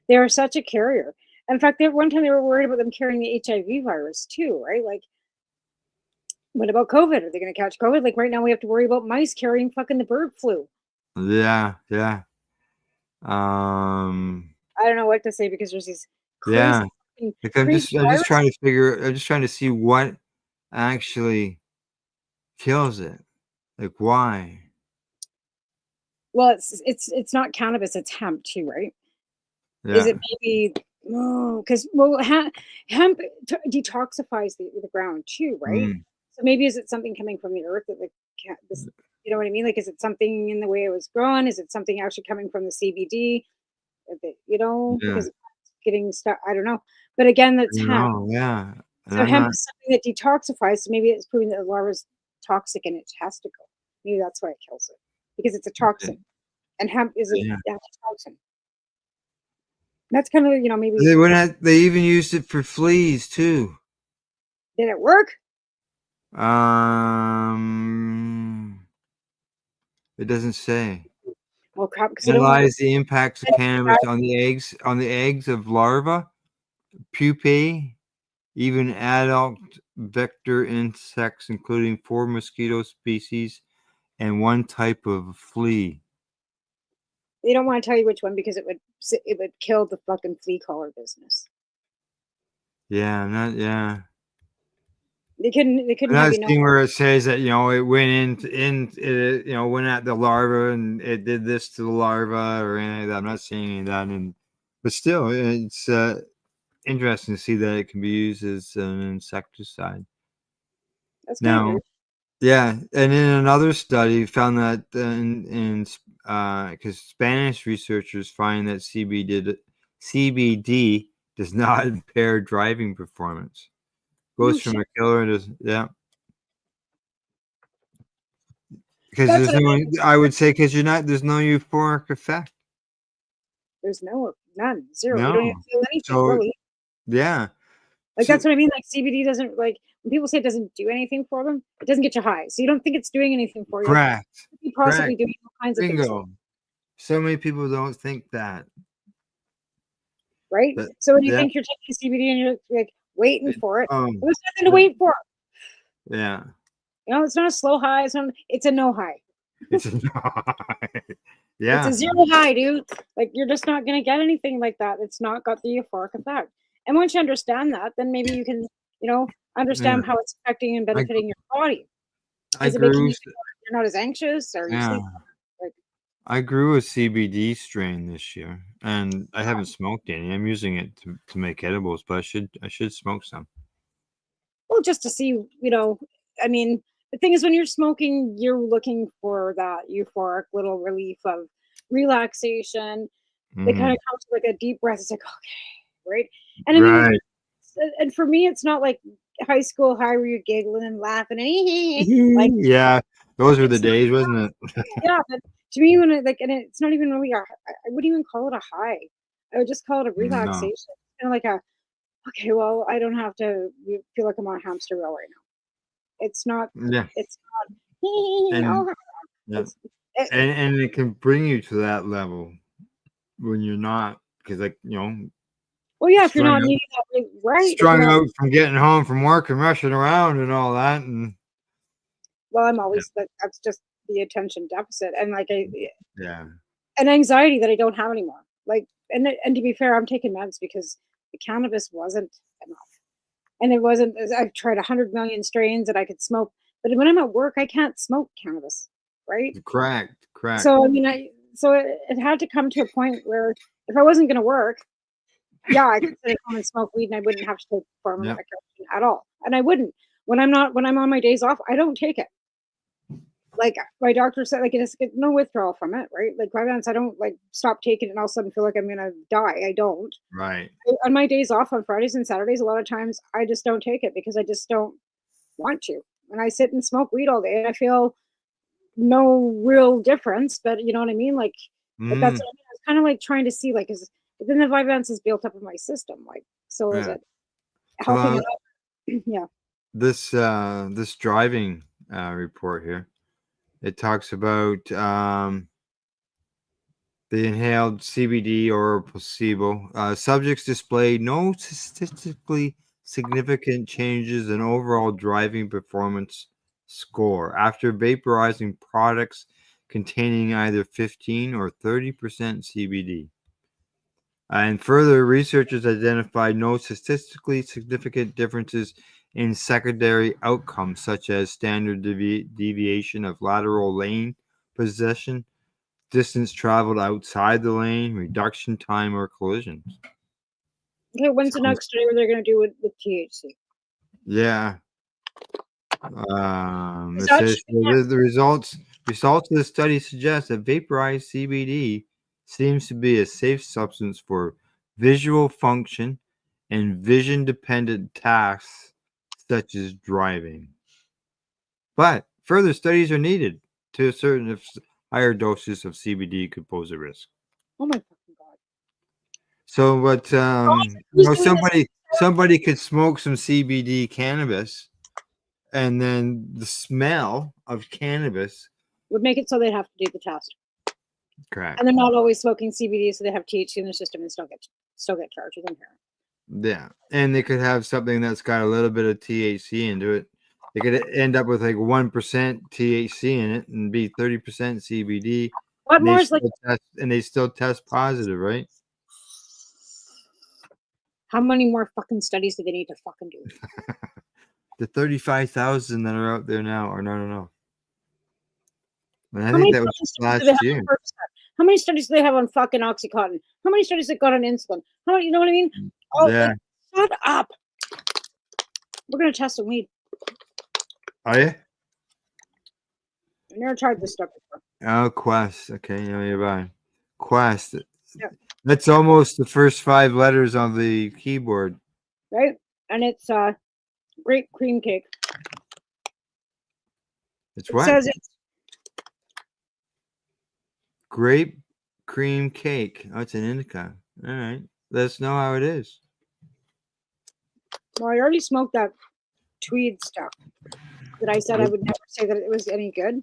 They are such a carrier. In fact, one time they were worried about them carrying the HIV virus too, right? Like, what about COVID? Are they going to catch COVID? Like right now, we have to worry about mice carrying fucking the bird flu. Yeah. I don't know what to say because there's these crazy. Yeah. Like I'm just trying to see what actually kills it. Like why? Well, it's not cannabis, it's hemp too, right? Yeah. Is it maybe because hemp detoxifies the ground too, right? So maybe is it something coming from the earth that you know what I mean? Like, is it something in the way it was grown? Is it something actually coming from the CBD? Because it's getting stuck. I don't know. But again, that's hemp. Yeah. So hemp is something that detoxifies. So maybe it's proving that the larva is toxic and it has to go. Maybe that's why it kills it because it's a toxin, and hemp is a toxin. That's kind of maybe they even used it for fleas too. Did it work? It doesn't say. Well, crap, because Analyze the impacts of cannabis on the eggs of larvae, pupae, even adult vector insects, including 4 mosquito species and 1 type of flea. They don't want to tell you which one because it would kill the fucking flea collar business. Yeah. They couldn't have seen where it says that it went went at the larva and it did this to the larva or anything like that. I'm not seeing any of that, but still, it's interesting to see that it can be used as an insecticide. That's now, yeah, and in another study found that because Spanish researchers find that CBD does not impair driving performance. Goes from a killer to because I would say because there's no euphoric effect. There's none, zero. You don't even feel anything really. Yeah. Like that's what I mean. Like CBD doesn't when people say it doesn't do anything for them, it doesn't get you high. So you don't think it's doing anything for you. Correct. It's possibly doing all kinds of things. So many people don't think that. Right? So when you think you're taking CBD and you're like waiting for it, there's nothing to wait for. Yeah. It's not a slow high. It's a no high. It's a no high. Yeah. It's a zero high, dude. Like you're just not gonna get anything like that. It's not got the euphoric effect. And once you understand that, then maybe you can, understand how it's affecting and benefiting your body. Is it making you you're not as anxious or you sleep? I grew a CBD strain this year, and I haven't smoked any. I'm using it to make edibles, but I should smoke some. Well, just to see, I mean, the thing is, when you're smoking, you're looking for that euphoric little relief of relaxation. They kind of come to like a deep breath. It's like, okay, right? And I mean, Right. and for me, it's not like high school high where you're giggling and laughing like Yeah, those were the it's not, days, wasn't it? yeah. But to me, when it, like, and it's not even really I wouldn't even call it a high. I would just call it a No. relaxation. Kind of like a, okay, well, I don't have to feel like I'm on a hamster wheel right now. It's not. Yeah. It's not. And yeah. It's, it, And it can bring you to that level when you're not, because like well, yeah, if you're strung not out, needing that, right? If strung you're not, out from getting home from work and rushing around and all that, and well, I'm always like, that's just the attention deficit and like yeah, an anxiety that I don't have anymore. Like, and to be fair, I'm taking meds because the cannabis wasn't enough, and it wasn't. I've tried 100 million strains that I could smoke, but when I'm at work, I can't smoke cannabis, right? correct. So I mean, so it had to come to a point where if I wasn't going to work, yeah, I could sit at home and smoke weed, and I wouldn't have to take formal Yep. medication at all, and I wouldn't. When I'm on my days off, I don't take it. Like my doctor said, like it's no withdrawal from it, right? Like Vyvanse, I don't like stop taking it and all of a sudden feel like I'm gonna die. I don't. Right. On my days off on Fridays and Saturdays, a lot of times I just don't take it because I just don't want to. And I sit and smoke weed all day and I feel no real difference. But you know what I mean? Like, but that's what I mean. I was kind of like trying to see, like, but then the Vyvanse is built up in my system. Like, so is Yeah. it helping So, it out? Yeah. this driving report here, it talks about the inhaled CBD or placebo. Subjects displayed no statistically significant changes in overall driving performance score after vaporizing products containing either 15 or 30% CBD. And further, researchers identified no statistically significant differences in secondary outcomes, such as standard deviation of lateral lane possession, distance traveled outside the lane, reduction time, or collisions. Okay. When's the next study where they're going to do with THC? Yeah. It Is that says the results of the study suggest that vaporized CBD seems to be a safe substance for visual function and vision-dependent tasks such as driving. But further studies are needed to ascertain if higher doses of CBD could pose a risk. Oh my fucking god! So, but somebody could smoke some CBD cannabis, and then the smell of cannabis Would make it so they'd have to do the test. Correct. And they're not always smoking CBD, so they have THC in their system and still get charged with impairment. Yeah, and they could have something that's got a little bit of THC into it. They could end up with like 1% THC in it and be 30% CBD. What more is like? And they still test positive, right? How many more fucking studies do they need to fucking do? The 35,000 that are out there now, or no. And I think that was last year. How many studies do they have on fucking Oxycontin? How many studies they got on insulin? How many? You know what I mean? Oh, yeah. Shut up. We're gonna test some weed. Are you? I've never tried this stuff before. Oh, Quest. Okay, you're right. Quest. Yeah. That's almost the first 5 letters on the keyboard. Right? And it's grape cream cake. It's what? It says it's grape cream cake. Oh, it's an indica. All right. Let us know how it is. Well, I already smoked that tweed stuff that I said I would never say that it was any good.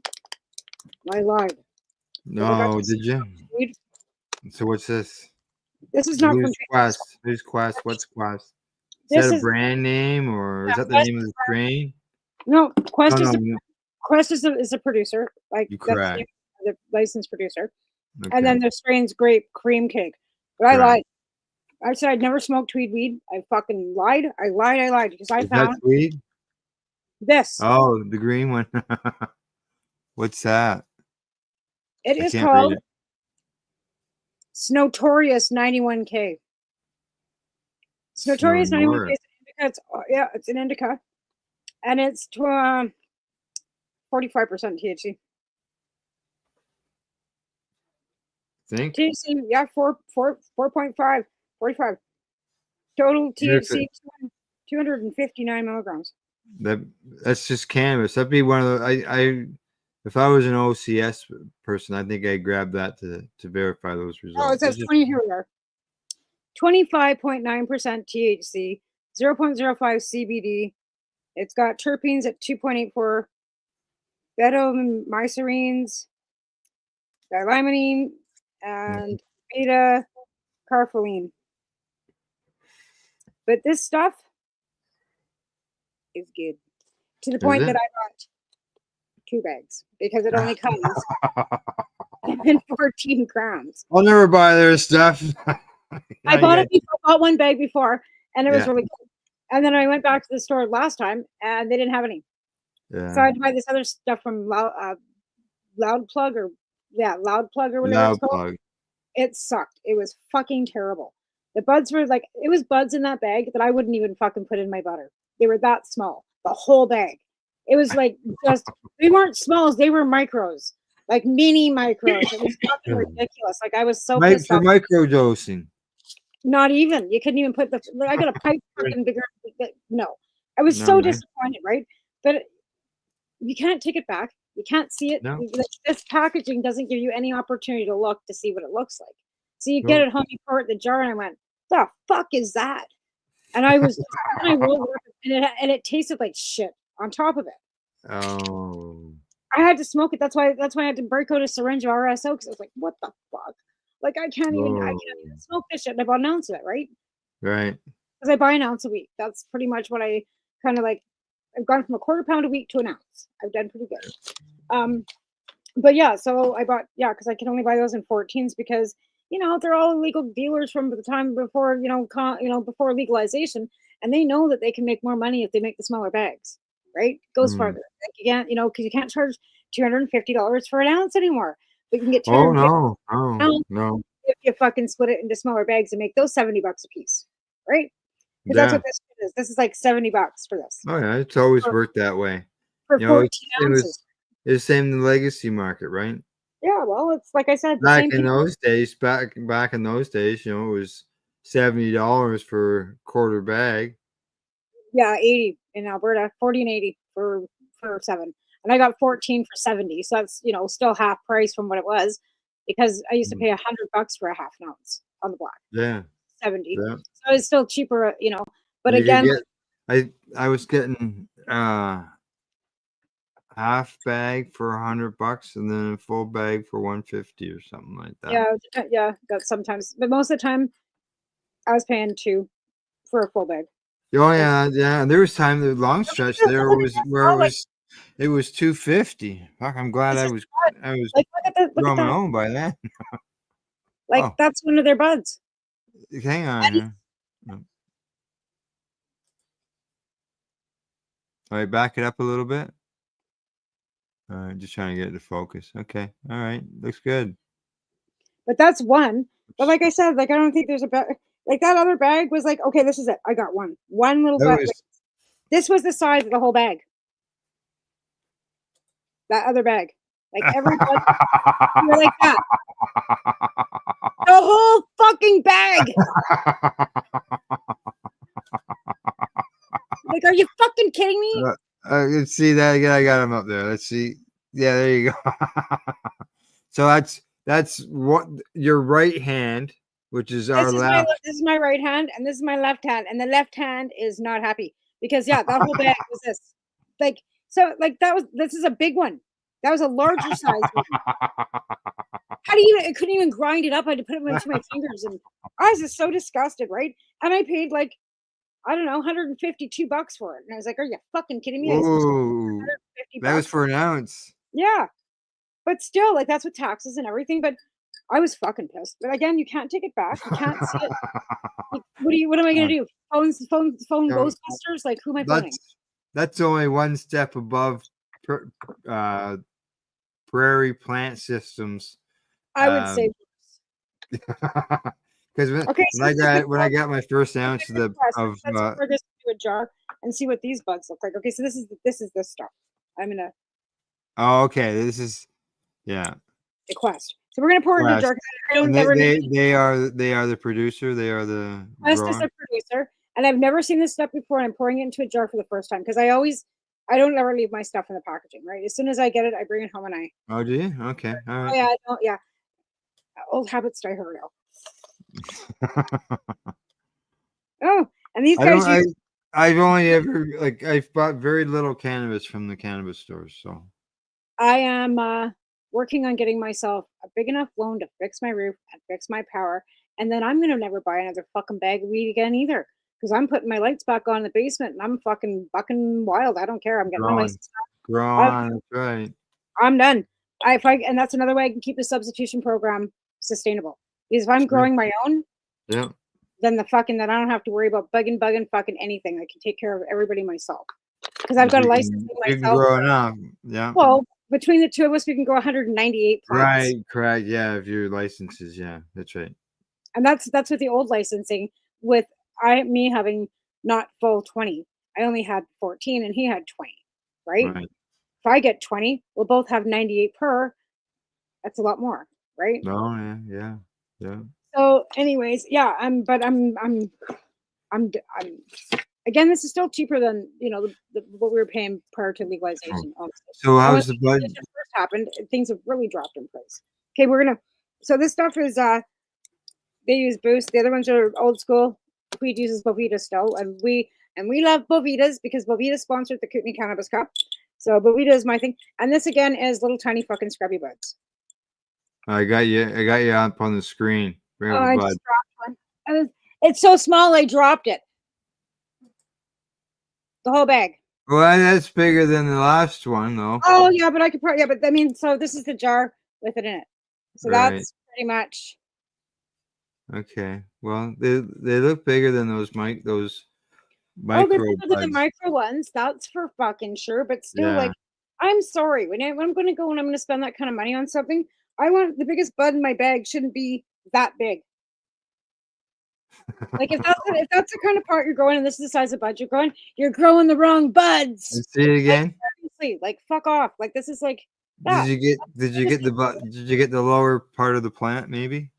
I lied. No, did you? Tweed. So what's this? This is not from Quest. Who's Quest? What's Quest? This is that a brand name, or is that the name of the strain? No, Quest is a producer. Like correct. The licensed producer. Okay. And then the strain's grape cream cake. But I lied. I said I'd never smoked tweed weed. I fucking lied. I lied because I found that tweed? This. Oh, the green one. What's that? It is called It's notorious 91K. It's notorious 91K. It's an indica, and it's 45% THC. Think THC, yeah, 4.5, 45. Total THC, 259 milligrams. that's just cannabis. That'd be one of the I if I was an OCS person, I think I'd grab that to verify those results. Oh, it says 20 here we are. 25.9% THC, 0.05 CBD. It's got terpenes at 2.84, betamycerines, limonene, and beta carpholine. But this stuff is good to the point that I bought 2 bags because it only comes in 14 grams. I'll never buy their stuff. I bought one bag before, and it was really good. And then I went back to the store last time, and they didn't have any. Yeah. So I had to buy this other stuff from Loud Plug or whatever it's called. It sucked. It was fucking terrible. The buds were like, it was buds in that bag that I wouldn't even fucking put in my butter. They were that small, the whole bag. It was like they weren't smalls, they were micros, like mini micros. It was fucking ridiculous. Like I was so pissed off. Microdosing. Not even. You couldn't even put I got a pipe fucking bigger. No. I was so disappointed, right? But you can't take it back. You can't see it. No. This packaging doesn't give you any opportunity to look to see what it looks like. So you get it home, you pour it in the jar, and I went, the fuck is that? And I was, and I rolled it up, and it tasted like shit on top of it. Oh. I had to smoke it. That's why I had to break out a syringe of RSO because I was like, what the fuck? Like I can't even smoke this shit. And I bought an ounce of it, right? Right. Because I buy an ounce a week. That's pretty much what I kind of like. I've gone from a quarter pound a week to an ounce. I've done pretty good. But yeah, so I bought, because I can only buy those in 14s because, they're all illegal dealers from the time before, before legalization. And they know that they can make more money if they make the smaller bags, right? It goes farther. Like you can't, because you can't charge $250 for an ounce anymore. But you can get no. If you fucking split it into smaller bags and make those $70 a piece, right? Because that's what this is. This is like $70 for this. Oh yeah, it's always worked that way. For 14 ounces. It's the same in the legacy market, right? Yeah, well, it's like I said. Back in those days, it was $70 for a quarter bag. Yeah, 80 in Alberta, 40 and 80 for 7, and I got 14 for 70. So that's still half price from what it was, because I used to pay $100 for a half an ounce on the block. Yeah, 70. Yeah. So it's still cheaper, But again, I was getting half bag for $100 and then a full bag for $150 or something like that. Yeah, that's sometimes, but most of the time I was paying $2 for a full bag. Oh yeah. There was time, the long stretch there was where it was $250. Fuck, I'm glad I was like, look at my own by then. Like that's one of their buds. Hang on. All right, back it up a little bit. All right, just trying to get it to focus. Okay, all right, looks good. But that's one. But like I said, like I don't think there's a bag. Like that other bag was like, okay, this is it. I got one little bag. This was the size of the whole bag. That other bag, like every bud, you were like that. The whole fucking bag. Like, are you fucking kidding me? Let's see that again. I got him up there. Let's see. Yeah, there you go. So that's what your right hand, which is our left. This is my right hand, and this is my left hand, and the left hand is not happy because that whole bag was this. This is a big one. That was a larger size one. I couldn't even grind it up. I had to put it into my fingers, and I was just so disgusted, right? And I paid like, I don't know, $152 for it. And I was like, are you fucking kidding me? Ooh, that was for an ounce. Yeah. But still, like, that's with taxes and everything. But I was fucking pissed. But again, you can't take it back. You can't see it. What am I going to do? Phone Ghostbusters? Like, who am I phoning? That's only one step above prairie plant systems. I would say Because Okay, so when I got my first ounce let's pour this into a jar and see what these buds look like. Okay, so this is this stuff. I'm gonna oh, okay, this is yeah. the Quest. So we're gonna pour it into a jar. I don't And never. they are the producer. They are the Quest is grower. the producer, and I've never seen this stuff before. And I'm pouring it into a jar for the first time because I don't ever leave my stuff in the packaging. Right, as soon as I get it, I bring it home and I. Oh, do you? Okay, all Oh right. yeah, I don't, yeah. Old habits die hard. Oh, and these guys. I've only ever I've bought very little cannabis from the cannabis stores. So I am working on getting myself a big enough loan to fix my roof and fix my power, and then I'm gonna never buy another fucking bag of weed again either. Because I'm putting my lights back on in the basement and I'm fucking bucking wild. I don't care. I'm getting my license. grow on. That's right. I'm done. And that's another way I can keep the substitution program sustainable. Because if I'm growing my own, yeah, then then I don't have to worry about bugging fucking anything. I can take care of everybody myself. Because I've got a license you can myself. grow enough. Yeah. Well, between the two of us, we can grow 198 plants. Right, correct. Yeah, if your licenses, yeah, that's right. And that's with the old licensing. With me having not full 20, I only had 14, and he had 20. Right. If I get 20, we'll both have 98 per. That's a lot more, right? Oh yeah. So, anyways, yeah, I'm again, this is still cheaper than what we were paying prior to legalization. Honestly. So how's the bud? First happened, things have really dropped in price. Okay, so this stuff is they use Boost. The other ones are old school. Tweed uses Bovita still, and we love Bovitas because Bovita sponsored the Kootenai Cannabis Cup. So Bovita is my thing, and this again is little tiny fucking scrubby buds. I got you up on the screen. I just dropped one. It's so small, I dropped it. The whole bag. Well, that's bigger than the last one, though. Oh yeah, but I could probably but I mean, so this is the jar with it in it. So that's pretty much. Okay. Well, they look bigger than those micro. Oh, they're bigger than the micro ones. That's for fucking sure. But still, like, I'm sorry when I'm going to go and I'm going to spend that kind of money on something. I want the biggest bud in my bag shouldn't be that big. Like if that's the kind of part you're growing, and this is the size of bud you're growing the wrong buds. See it again? Like fuck off. Like this is like. Did you get the lower part of the plant? Maybe.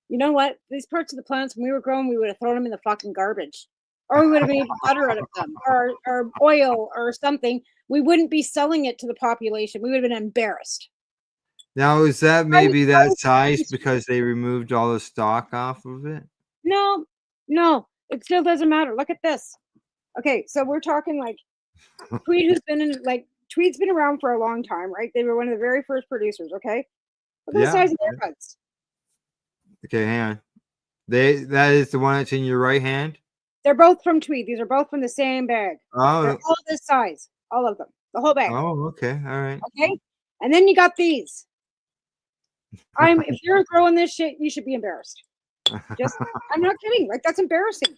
You know what? These parts of the plants, when we were growing, we would have thrown them in the fucking garbage, or we would have made butter out of them, or oil or something. We wouldn't be selling it to the population. We would have been embarrassed. Now, is that maybe that size because they removed all the stock off of it? No, it still doesn't matter. Look at this. Okay, so we're talking like Tweed, Tweed's been around for a long time, right? They were one of the very first producers. Okay, look at the size of their buds. Okay, hang on. That is the one that's in your right hand. They're both from Tweed. These are both from the same bag. Oh, they're all this size, all of them, the whole bag. Oh, okay, all right. Okay, and then you got these. If you're growing this shit, you should be embarrassed. I'm not kidding. Like that's embarrassing.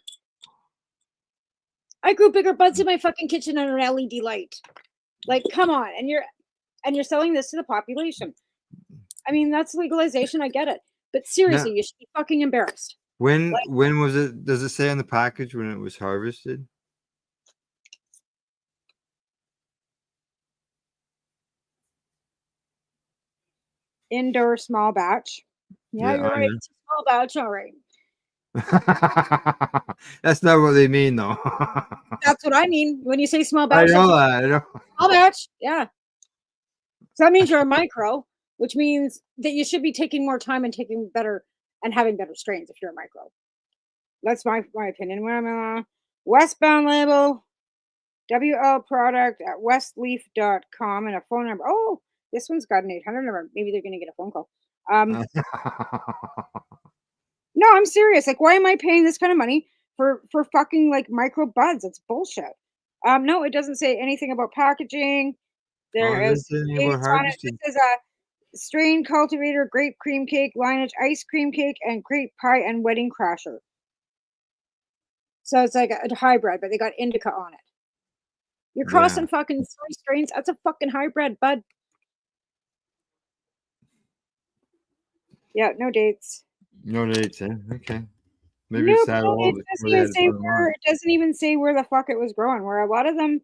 I grew bigger buds in my fucking kitchen under an LED light. Like, come on, and you're selling this to the population. I mean, that's legalization. I get it, but seriously, you should be fucking embarrassed. When was it? Does it say on the package when it was harvested? Indoor small batch. Yeah, you're right. It's a small batch, all right. That's not what they mean, though. That's what I mean when you say small batch. I know that. Small batch, yeah. So that means you're a micro, which means that you should be taking more time and having better strains if you're a micro. That's my opinion. Westbound label, WL product at westleaf.com and a phone number. Oh, this one's got an 800 number. Maybe they're going to get a phone call. No, I'm serious. Like, why am I paying this kind of money for fucking like micro buds? It's bullshit. No, it doesn't say anything about packaging. There is this is a strain cultivator, grape cream cake, lineage ice cream cake, and grape pie and wedding crasher. So it's like a hybrid, but they got indica on it. You're crossing fucking 3 strains. That's a fucking hybrid bud. Yeah, no dates. No dates, eh? Okay. Maybe Nope, it's that no old. dates. It doesn't even say where the fuck it was growing. Where a lot of them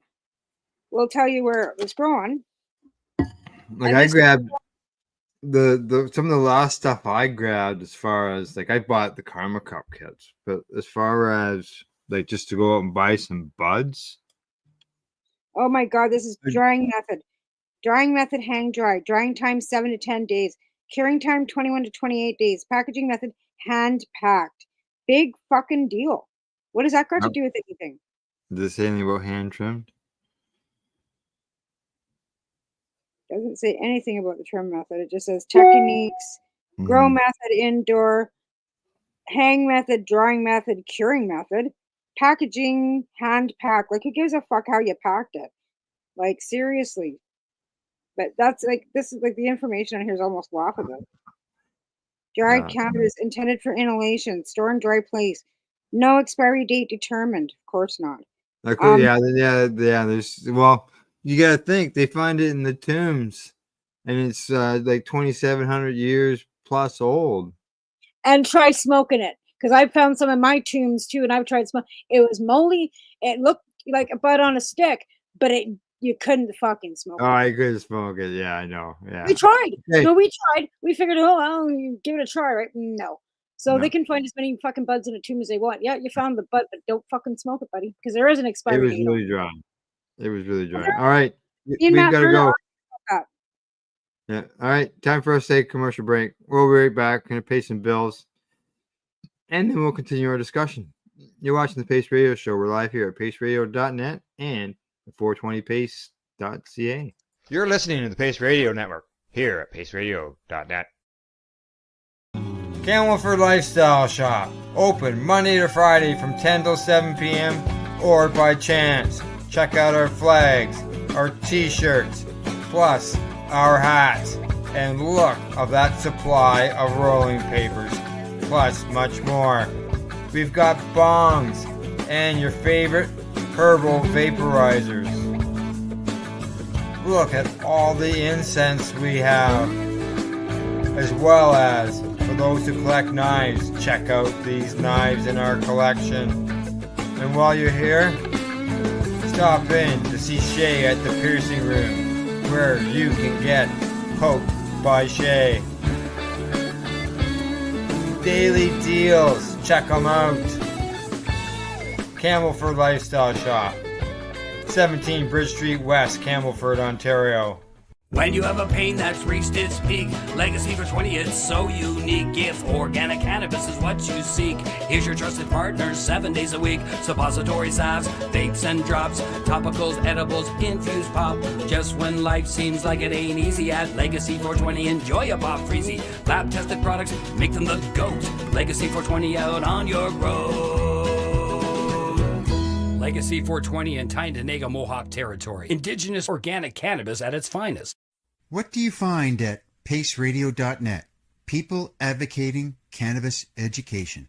will tell you where it was growing. Like I grabbed the some of the last stuff I grabbed as far as like I bought the Karma Cup kits, but as far as like just to go out and buy some buds. Oh my god, this is drying method. Drying method, hang dry. Drying time 7 to 10 days. Curing time 21 to 28 days. Packaging method, hand packed. Big fucking deal. What does that got to do with anything? Does it say anything about hand trimmed? Doesn't say anything about the trim method. It just says techniques, grow method, indoor, hang method, drying method, curing method, packaging, hand pack. Like, who gives a fuck how you packed it? Like, seriously. But that's like, this is like the information on here is almost laughable. Dried cannabis intended for inhalation, store in dry place. No expiry date determined. Of course not. Like, yeah. There's you gotta think they find it in the tombs, and it's like 2,700 years plus old. And try smoking it, because I found some in my tombs too, and I've tried smoking. It was moldy. It looked like a bud on a stick, but you couldn't fucking smoke it. Oh, I couldn't smoke it. Yeah, I know. Yeah, we tried. Hey. No, we tried. We figured, well, give it a try, right? No. So they can find as many fucking buds in a tomb as they want. Yeah, you found the bud, but don't fucking smoke it, buddy, because there is an expiry date. It was really dry. It was really dry. All right, we've got to go. Yeah. All right, time for us to take a commercial break. We'll be right back. Gonna pay some bills, and then we'll continue our discussion. You're watching the Pace Radio Show. We're live here at paceradio.net and 420pace.ca. You're listening to the Pace Radio Network here at paceradio.net. Campbellford Lifestyle Shop. Open Monday to Friday from 10 till 7 p.m. or by chance. Check out our flags, our t-shirts, plus our hats. And look of that supply of rolling papers, plus much more. We've got bongs and your favorite herbal vaporizers. Look at all the incense we have, as well as for those who collect knives, check out these knives in our collection. And while you're here, stop in to see Shay at the piercing room, where you can get poked by Shay. Daily deals, check them out. Campbellford Lifestyle Shop, 17 Bridge Street West, Campbellford, Ontario. When you have a pain that's reached its peak, Legacy for 20, it's so unique. If organic cannabis is what you seek, here's your trusted partner 7 days a week. Suppository salves, vapes and drops, topicals, edibles, infused pop. Just when life seems like it ain't easy, at Legacy 420, enjoy a pop freezy. Lab tested products, make them the GOAT. Legacy 420 out on your road. Legacy 420 in Tyendinaga Mohawk territory. Indigenous organic cannabis at its finest. What do you find at paceradio.net? People advocating cannabis education.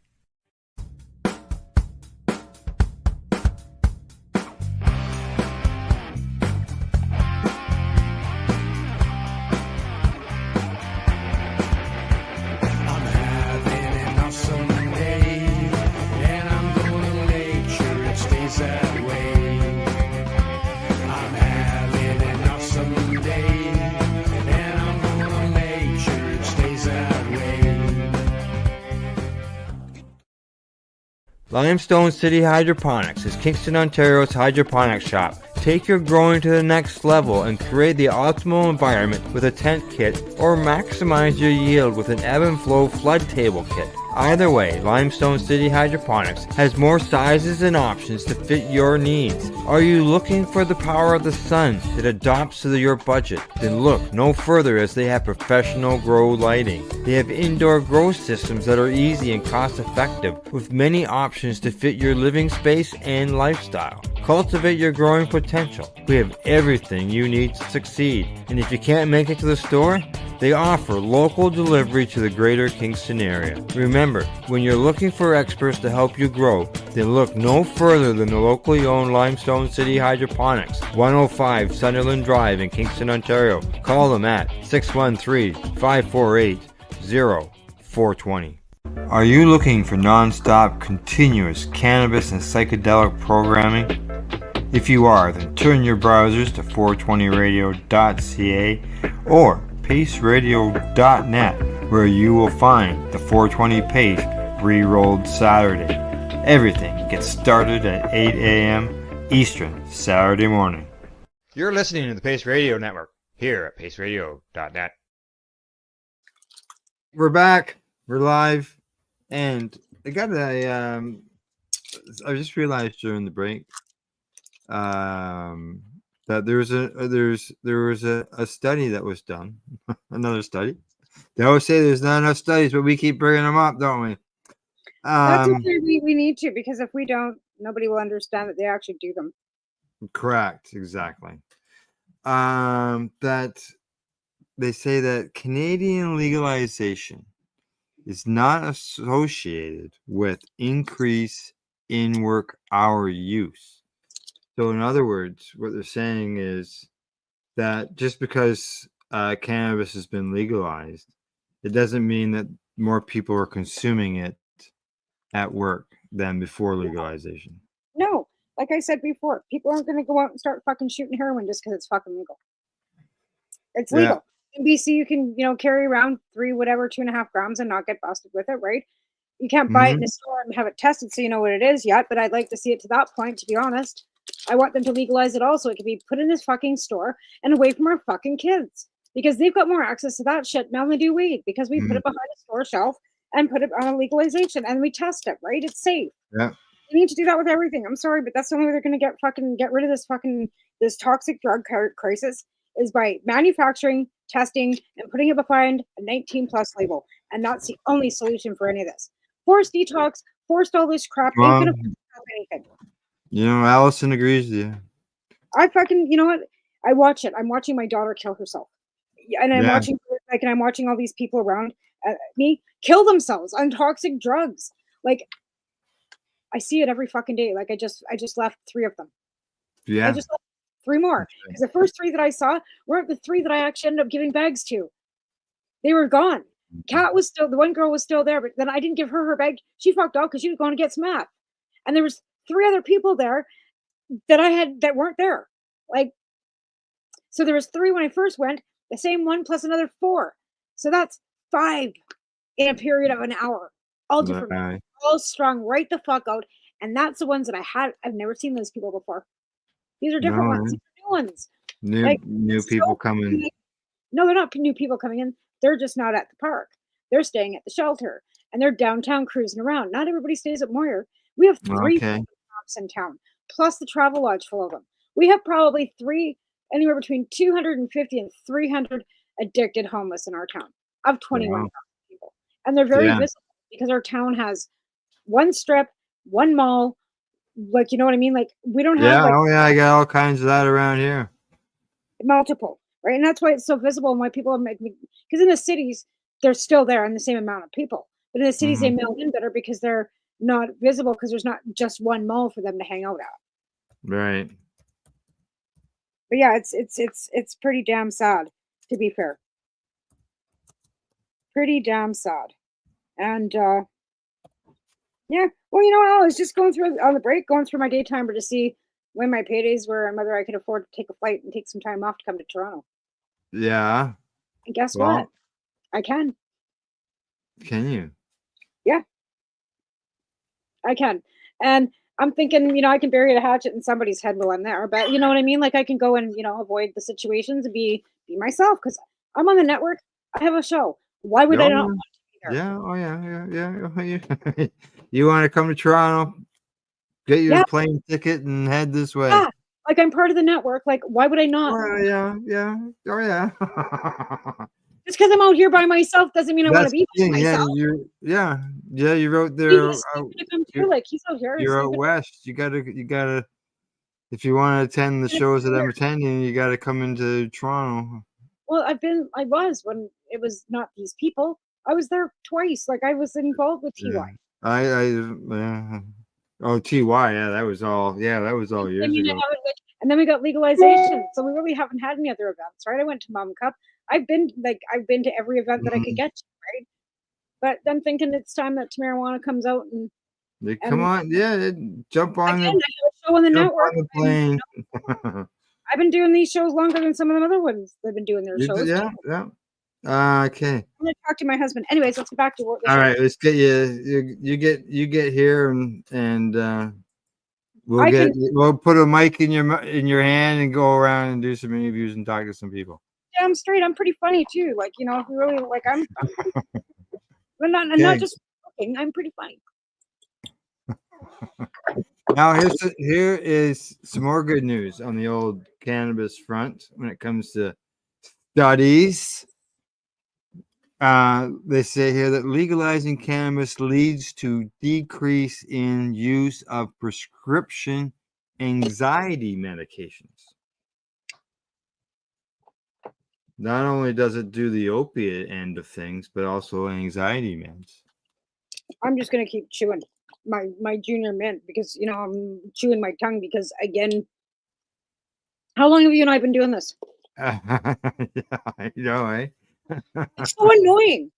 Limestone City Hydroponics is Kingston, Ontario's hydroponics shop. Take your growing to the next level and create the optimal environment with a tent kit, or maximize your yield with an ebb and flow flood table kit. Either way, Limestone City Hydroponics has more sizes and options to fit your needs. Are you looking for the power of the sun that adapts to your budget? Then look no further, as they have professional grow lighting. They have indoor grow systems that are easy and cost effective, with many options to fit your living space and lifestyle. Cultivate your growing potential. We have everything you need to succeed. And if you can't make it to the store, they offer local delivery to the greater Kingston area. Remember, when you're looking for experts to help you grow, then look no further than the locally owned Limestone City Hydroponics, 105 Sunderland Drive in Kingston, Ontario. Call them at 613-548-0500 420. Are you looking for non-stop, continuous cannabis and psychedelic programming? If you are, then turn your browsers to 420radio.ca or paceradio.net, where you will find the 420 Pace re-rolled Saturday. Everything gets started at 8 a.m. Eastern Saturday morning. You're listening to the Pace Radio Network here at paceradio.net. We're back. We're live, and I just realized during the break that there was a study that was done. Another study. They always say there's not enough studies, but we keep bringing them up, don't we? That's okay. We need to, because if we don't, nobody will understand that they actually do them. Correct. Exactly. That they say that Canadian legalization is not associated with increase in work hour use. So in other words, what they're saying is that just because cannabis has been legalized, it doesn't mean that more people are consuming it at work than before legalization. No, like I said before, people aren't going to go out and start fucking shooting heroin just because it's fucking legal. It's legal. In BC, you can, carry around 2.5 grams and not get busted with it, right? You can't buy it in a store and have it tested so you know what it is yet, but I'd like to see it to that point, to be honest. I want them to legalize it all so it can be put in this fucking store and away from our fucking kids, because they've got more access to that shit now than they do weed, because we put it behind a store shelf and put it on a legalization and we test it, right? It's safe. Yeah. You need to do that with everything. I'm sorry, but that's the only way they're going to get rid of this toxic drug crisis, is by manufacturing, testing, and putting it behind a 19+ label. And that's the only solution for any of this. Forced detox, forced all this crap, ain't going to help anything. Allison agrees with you. I fucking, you know what? I watch it. I'm watching my daughter kill herself. And I'm watching all these people around me kill themselves on toxic drugs. Like, I see it every fucking day. Like, I just left 3 of them. Yeah. I just left 3 more. Because the first 3 that I saw weren't the 3 that I actually ended up giving bags to. They were gone. The one girl was still there, but then I didn't give her bag. She fucked off because she was going to get some meth. And there was 3 other people there that weren't there. Like, so there was 3 when I first went, the same one plus another 4. So that's 5 in a period of an hour. All different, all strung right the fuck out. And that's the ones that I've never seen those people before. These are different ones. These are new ones. New people coming. No, they're not new people coming in. They're just not at the park. They're staying at the shelter. And they're downtown cruising around. Not everybody stays at Moyer. We have 3 shops in town, plus the travel lodge full of them. We have probably anywhere between 250 and 300 addicted homeless in our town of 21,000 people. And they're very visible because our town has 1 strip, 1 mall. Like, you know what I mean? Like, we don't have I got all kinds of that around here. Multiple, right? And that's why it's so visible and why people because in the cities, they're still there in the same amount of people. But in the cities, they mail in better because they're not visible, because there's not just 1 mall for them to hang out at. Right. But yeah, it's pretty damn sad, to be fair. Pretty damn sad. And yeah, well, I was just going through on the break, going through my daytimer to see when my paydays were and whether I could afford to take a flight and take some time off to come to Toronto. Yeah. And guess what? I can. Can you? Yeah. I can. And I'm thinking, I can bury a hatchet in somebody's head while I'm there. But you know what I mean? Like, I can go and, avoid the situations and be myself, because I'm on the network. I have a show. Why would I not want to be there? Yeah. Oh, yeah. You want to come to Toronto? Get you a plane ticket and head this way. Yeah. Like, I'm part of the network. Like, why would I not? Oh, yeah. Oh, yeah. Just because I'm out here by myself doesn't mean I want to be by myself. Yeah. You wrote there. Like, he's out here. You're out west. You gotta. If you want to attend the shows that I'm attending, you gotta come into Toronto. Well, I was when it was not these people. I was there twice. Like, I was involved with TY. Oh, TY. Yeah, that was all. Yeah, that was all years ago. And then we got legalization, so we really haven't had any other events, right? I went to Mom Cup. I've been to every event that I could get to, right? But I'm thinking it's time that marijuana comes out and Come on, yeah, jump on again, I have a show on the network. the plane. I've been doing these shows longer than some of the other ones. They've been doing their shows. Yeah. Okay. I'm gonna talk to my husband. Anyways, let's get back to work. All right, let's get you. You get here and we'll put a mic in your hand and go around and do some interviews and talk to some people. Damn straight, I'm pretty funny too. Like, you know, if you really like, I'm but not just fucking. I'm pretty funny. Now here is some more good news on the old cannabis front when it comes to studies. They say here that legalizing cannabis leads to decrease in use of prescription anxiety medications. Not only does it do the opiate end of things, but also anxiety meds. I'm just gonna keep chewing my junior mint because, you know, I'm chewing my tongue because, again, how long have you and I been doing this? Yeah, I know, eh? It's so annoying.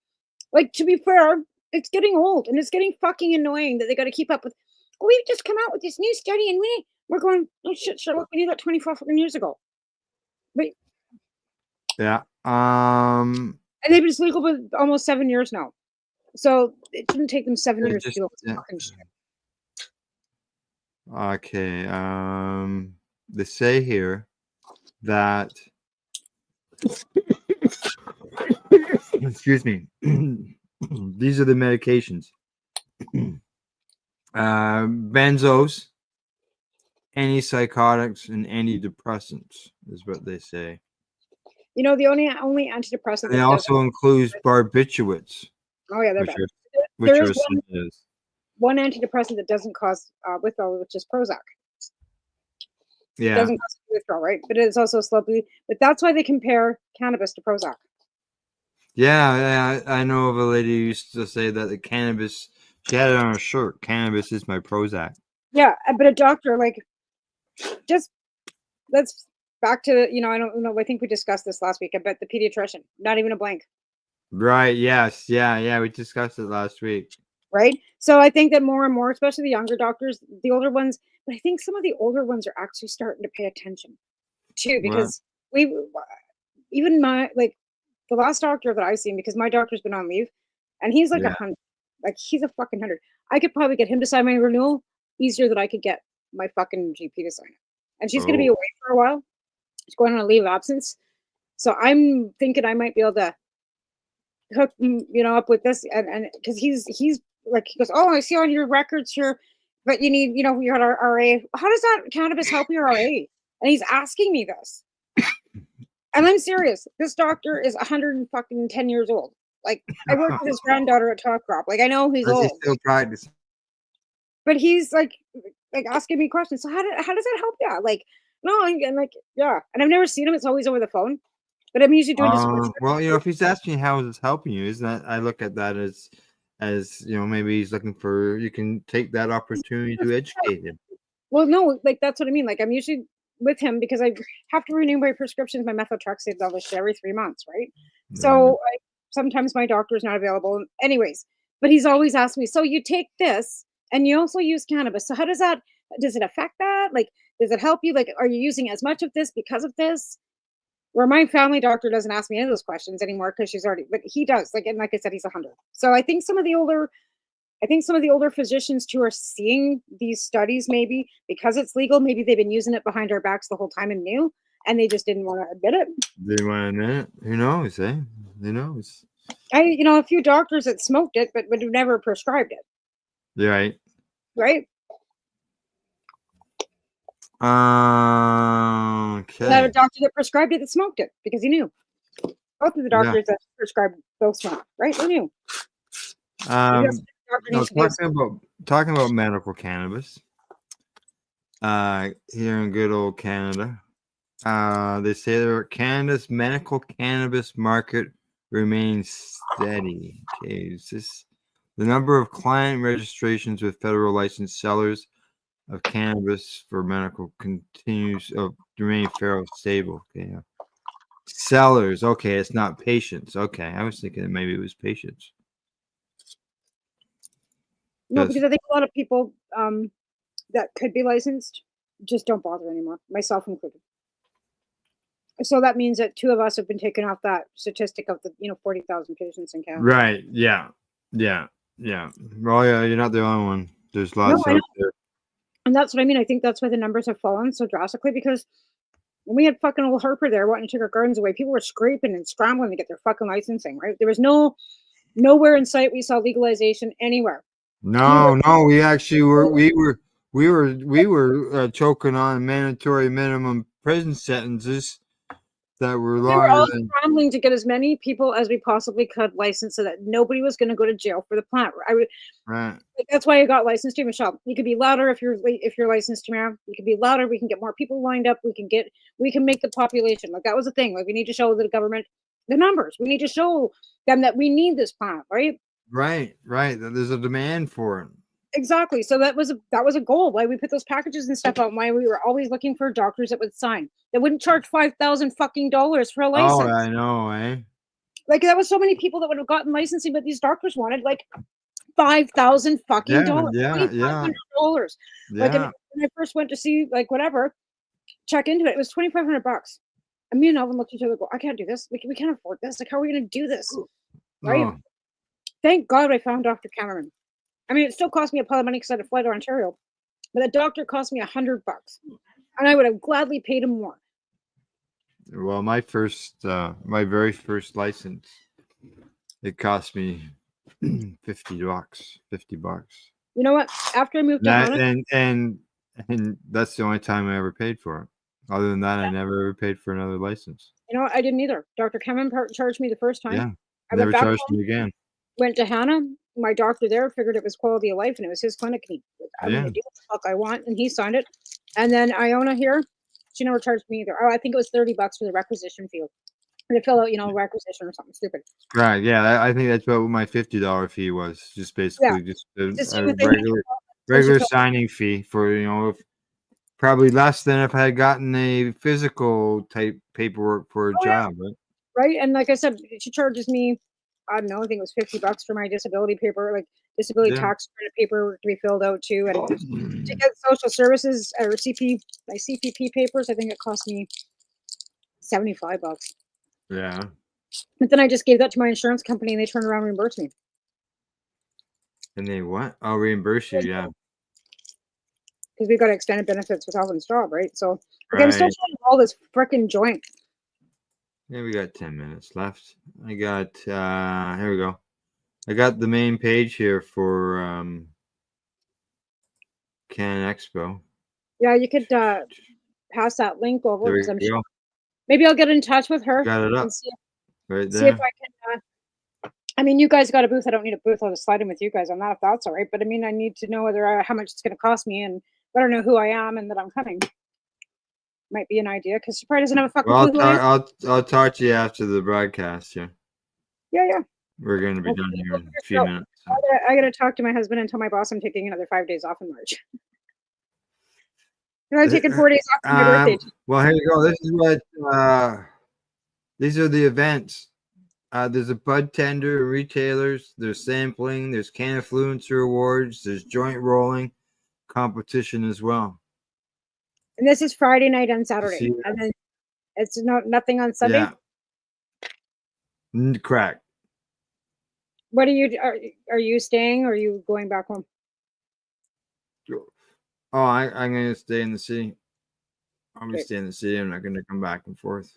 Like, to be fair, it's getting old and it's getting fucking annoying that they got to keep up with. Oh, we've just come out with this new study and we're going, oh shit, Sherlock, we knew that 24 fucking years ago. But yeah. And they've been legal for almost 7 years now. So it shouldn't take them 7 years to do all this fucking shit. Okay. They say here that excuse me. These are the medications. Benzos, antipsychotics, and antidepressants is what they say. You know, the only antidepressant. And it also includes barbiturates. Oh yeah, they're bad. Which are one antidepressant that doesn't cause withdrawal, which is Prozac. Yeah. It doesn't cause withdrawal, right? But it's also slowly. But that's why they compare cannabis to Prozac. Yeah, I know of a lady who used to say that the cannabis, she had it on her shirt, cannabis is my Prozac. Yeah, but a doctor, like, just let's back to, you know, I don't know, I think we discussed this last week about the pediatrician, not even a blank. Right, yes, yeah, we discussed it last week. Right? So I think that more and more, especially the younger doctors, the older ones, but I think some of the older ones are actually starting to pay attention too, because even the last doctor that I've seen, because my doctor's been on leave, and he's like 100, like he's a fucking 100. I could probably get him to sign my renewal easier than I could get my fucking GP to sign it. And she's going to be away for a while. She's going on a leave of absence. So I'm thinking I might be able to hook, you know, up with this, and because he's like, he goes, oh, I see on your records here, but you need, you know, you're at RA. How does that cannabis help your RA? And he's asking me this. And I'm serious. This doctor is 110 years old. Like, I work with his granddaughter at Top Crop. Like, I know he's old. He's still practicing. But he's like asking me questions. So how does that help you? Like, no, and like, yeah. And I've never seen him. It's always over the phone. But I'm usually doing this. Well, you know, if he's asking you how is this helping you, isn't that, I look at that as you know, maybe he's looking for, you can take that opportunity to educate him. Well, no, like that's what I mean. Like, I'm usually with him because I have to renew my prescriptions, my methotrexate, all this shit every 3 months, right? So sometimes my doctor is not available. Anyways, but he's always asked me, so you take this and you also use cannabis. So how does it affect that? Like, does it help you? Like, are you using as much of this because of this? Where my family doctor doesn't ask me any of those questions anymore because she's already, but he does. Like, and like I said, he's 100. So I think some of the older physicians too are seeing these studies, maybe because it's legal. Maybe they've been using it behind our backs the whole time and knew, and they just didn't want to admit it. Didn't want to admit it. Who knows, eh? Who knows? You know, a few doctors that smoked it, but would have never prescribed it. Right. Right. Okay. I have a doctor that prescribed it that smoked it because he knew. Both of the doctors that prescribed both smoke, right? They knew. Talking about medical cannabis. Here in good old Canada, they say that Canada's medical cannabis market remains steady. Okay, is this the number of client registrations with federal licensed sellers of cannabis for medical continues to remain fairly stable. Okay, sellers. Okay, it's not patients. Okay, I was thinking that maybe it was patients. No, Yes. because I think a lot of people that could be licensed just don't bother anymore, myself included. So that means that 2 of us have been taken off that statistic of the 40,000 patients in Canada. Right. Yeah. Yeah. Yeah. Well, yeah, you're not the only one. There's No, lots I know. out there. And that's what I mean. I think that's why the numbers have fallen so drastically because when we had fucking old Harper there wanting to take our gardens away, people were scraping and scrambling to get their fucking licensing, right? There was nowhere in sight we saw legalization anywhere. No, we actually were choking on mandatory minimum prison sentences that were We were longer all than scrambling to get as many people as we possibly could licensed so that nobody was going to go to jail for the plant. right. That's why I got licensed too, Michelle. You could be louder if you're licensed, Tamara. You could be louder. We can get more people lined up. We can make the population. Like that was the thing. Like we need to show the government the numbers. We need to show them that we need this plant, right? Right. There's a demand for it. Exactly. So that was a goal. Why we put those packages and stuff out. Why we were always looking for doctors that would sign that wouldn't charge $5,000 for a license. Oh, I know, eh? Like that was so many people that would have gotten licensing, but these doctors wanted like $5,000 fucking dollars. Yeah. $2,500. Like Yeah. when I first went to see like whatever, check into it. It was $2,500. And me and Alvin looked at each other and go, I can't do this. We can't afford this. Like, how are we gonna do this? Right? Oh, Thank God I found Dr. Cameron. I mean, it still cost me a pile of money because I had to fly to Ontario, but the doctor cost me $100, and I would have gladly paid him more. well, my very first license, it cost me $50. $50. You know what? After I moved to Hana, And that's the only time I ever paid for it. Other than that, I never ever paid for another license. you know what? I didn't either. Dr. Cameron charged me the first time. Yeah. I Never went back charged home, me again. went to Hana. My doctor there figured it was quality of life, and it was his clinic. And I'm Yeah. gonna do what the fuck I want, and he signed it. And then Iona here, she never charged me either. Oh, I think it was $30 for the requisition fee. To fill out, requisition or something stupid. Right. Yeah. I think that's what my $50 fee was. Just basically just a regular signing fee for, probably less than if I had gotten a physical type paperwork for a job. Right. Right. And like I said, she charges me, I don't know, I think it was $50 for my disability paper, like disability tax credit paper to be filled out too. And to get social services or my CPP papers, I think it cost me $75. Yeah. But then I just gave that to my insurance company and they turned around and reimbursed me. And they what? I'll reimburse you. Yeah. Because we got extended benefits with Alvin's job, right? So I'm still trying to roll this freaking joint. Yeah, we got 10 minutes left. I got here we go. I got the main page here for Can Expo. Yeah, you could pass that link over There because I'm we go. sure maybe I'll get in touch with her. Got it up. And see Right if there. I can. I mean, you guys got a booth. I don't need a booth. I'll just slide in with you guys on that if that's all right. But I mean, I need to know whether how much it's going to cost me and I don't know who I am and that I'm coming. Might be an idea because she probably doesn't have a fucking clue who I am. I'll talk to you after the broadcast. Yeah. Yeah. We're going to be done here in a few minutes. So. I got to talk to my husband and tell my boss I'm taking another 5 days off in March. I'm taking 4 days off for my birthday. Well, here you go. This is what these are the events. There's a bud tender, retailers, there's sampling, there's Canafluencer Awards, there's joint rolling competition as well. And this is Friday night and Saturday. And then it's nothing on Sunday? Yeah. Correct. What are you staying or are you going back home? Oh, I'm going to stay in the city. I'm going to stay in the city. I'm not going to come back and forth.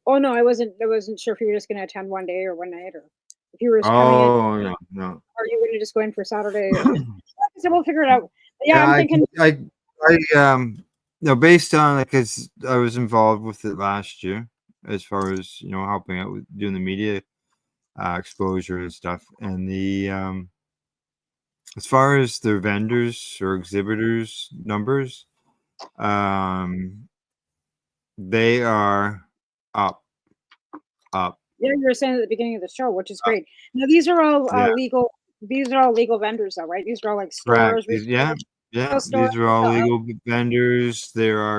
Oh no, I wasn't sure if you were just going to attend one day or one night, or if you were. Oh no. Or you going to just go in for Saturday? So we'll figure it out. But yeah, I'm thinking. Based on because I was involved with it last year, as far as helping out with doing the media exposure and stuff, and the as far as their vendors or exhibitors numbers, they are up. Yeah, you were saying at the beginning of the show, which is great. Now these are all legal. These are all legal vendors, though, right? These are all like stores. Yeah. These are all legal vendors. There's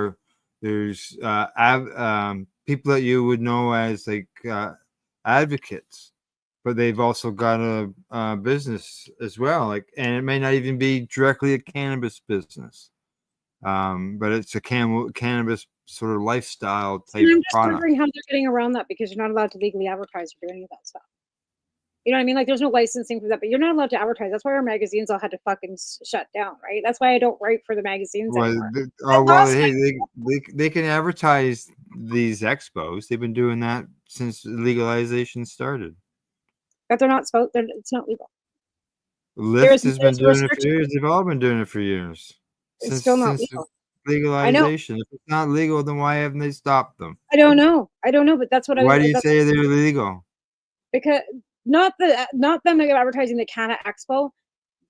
people that you would know as like advocates but they've also got a business as well. Like, and it may not even be directly a cannabis business, but it's a cannabis sort of lifestyle type And I'm just product. wondering how they're getting around that, because you're not allowed to legally advertise or do any of that stuff. You know what I mean? Like, there's no licensing for that, but you're not allowed to advertise. That's why our magazines all had to fucking shut down, right? That's why I don't write for the magazines anymore. They can advertise these expos. They've been doing that since legalization started. But they're not supposed. It's not legal. Lyft has been doing it for years. They've all been doing it for years. It's still not legal. Legalization. If it's not legal, then why haven't they stopped them? I don't know, but that's what Why do you say they're illegal? Because not them advertising the Canada Expo,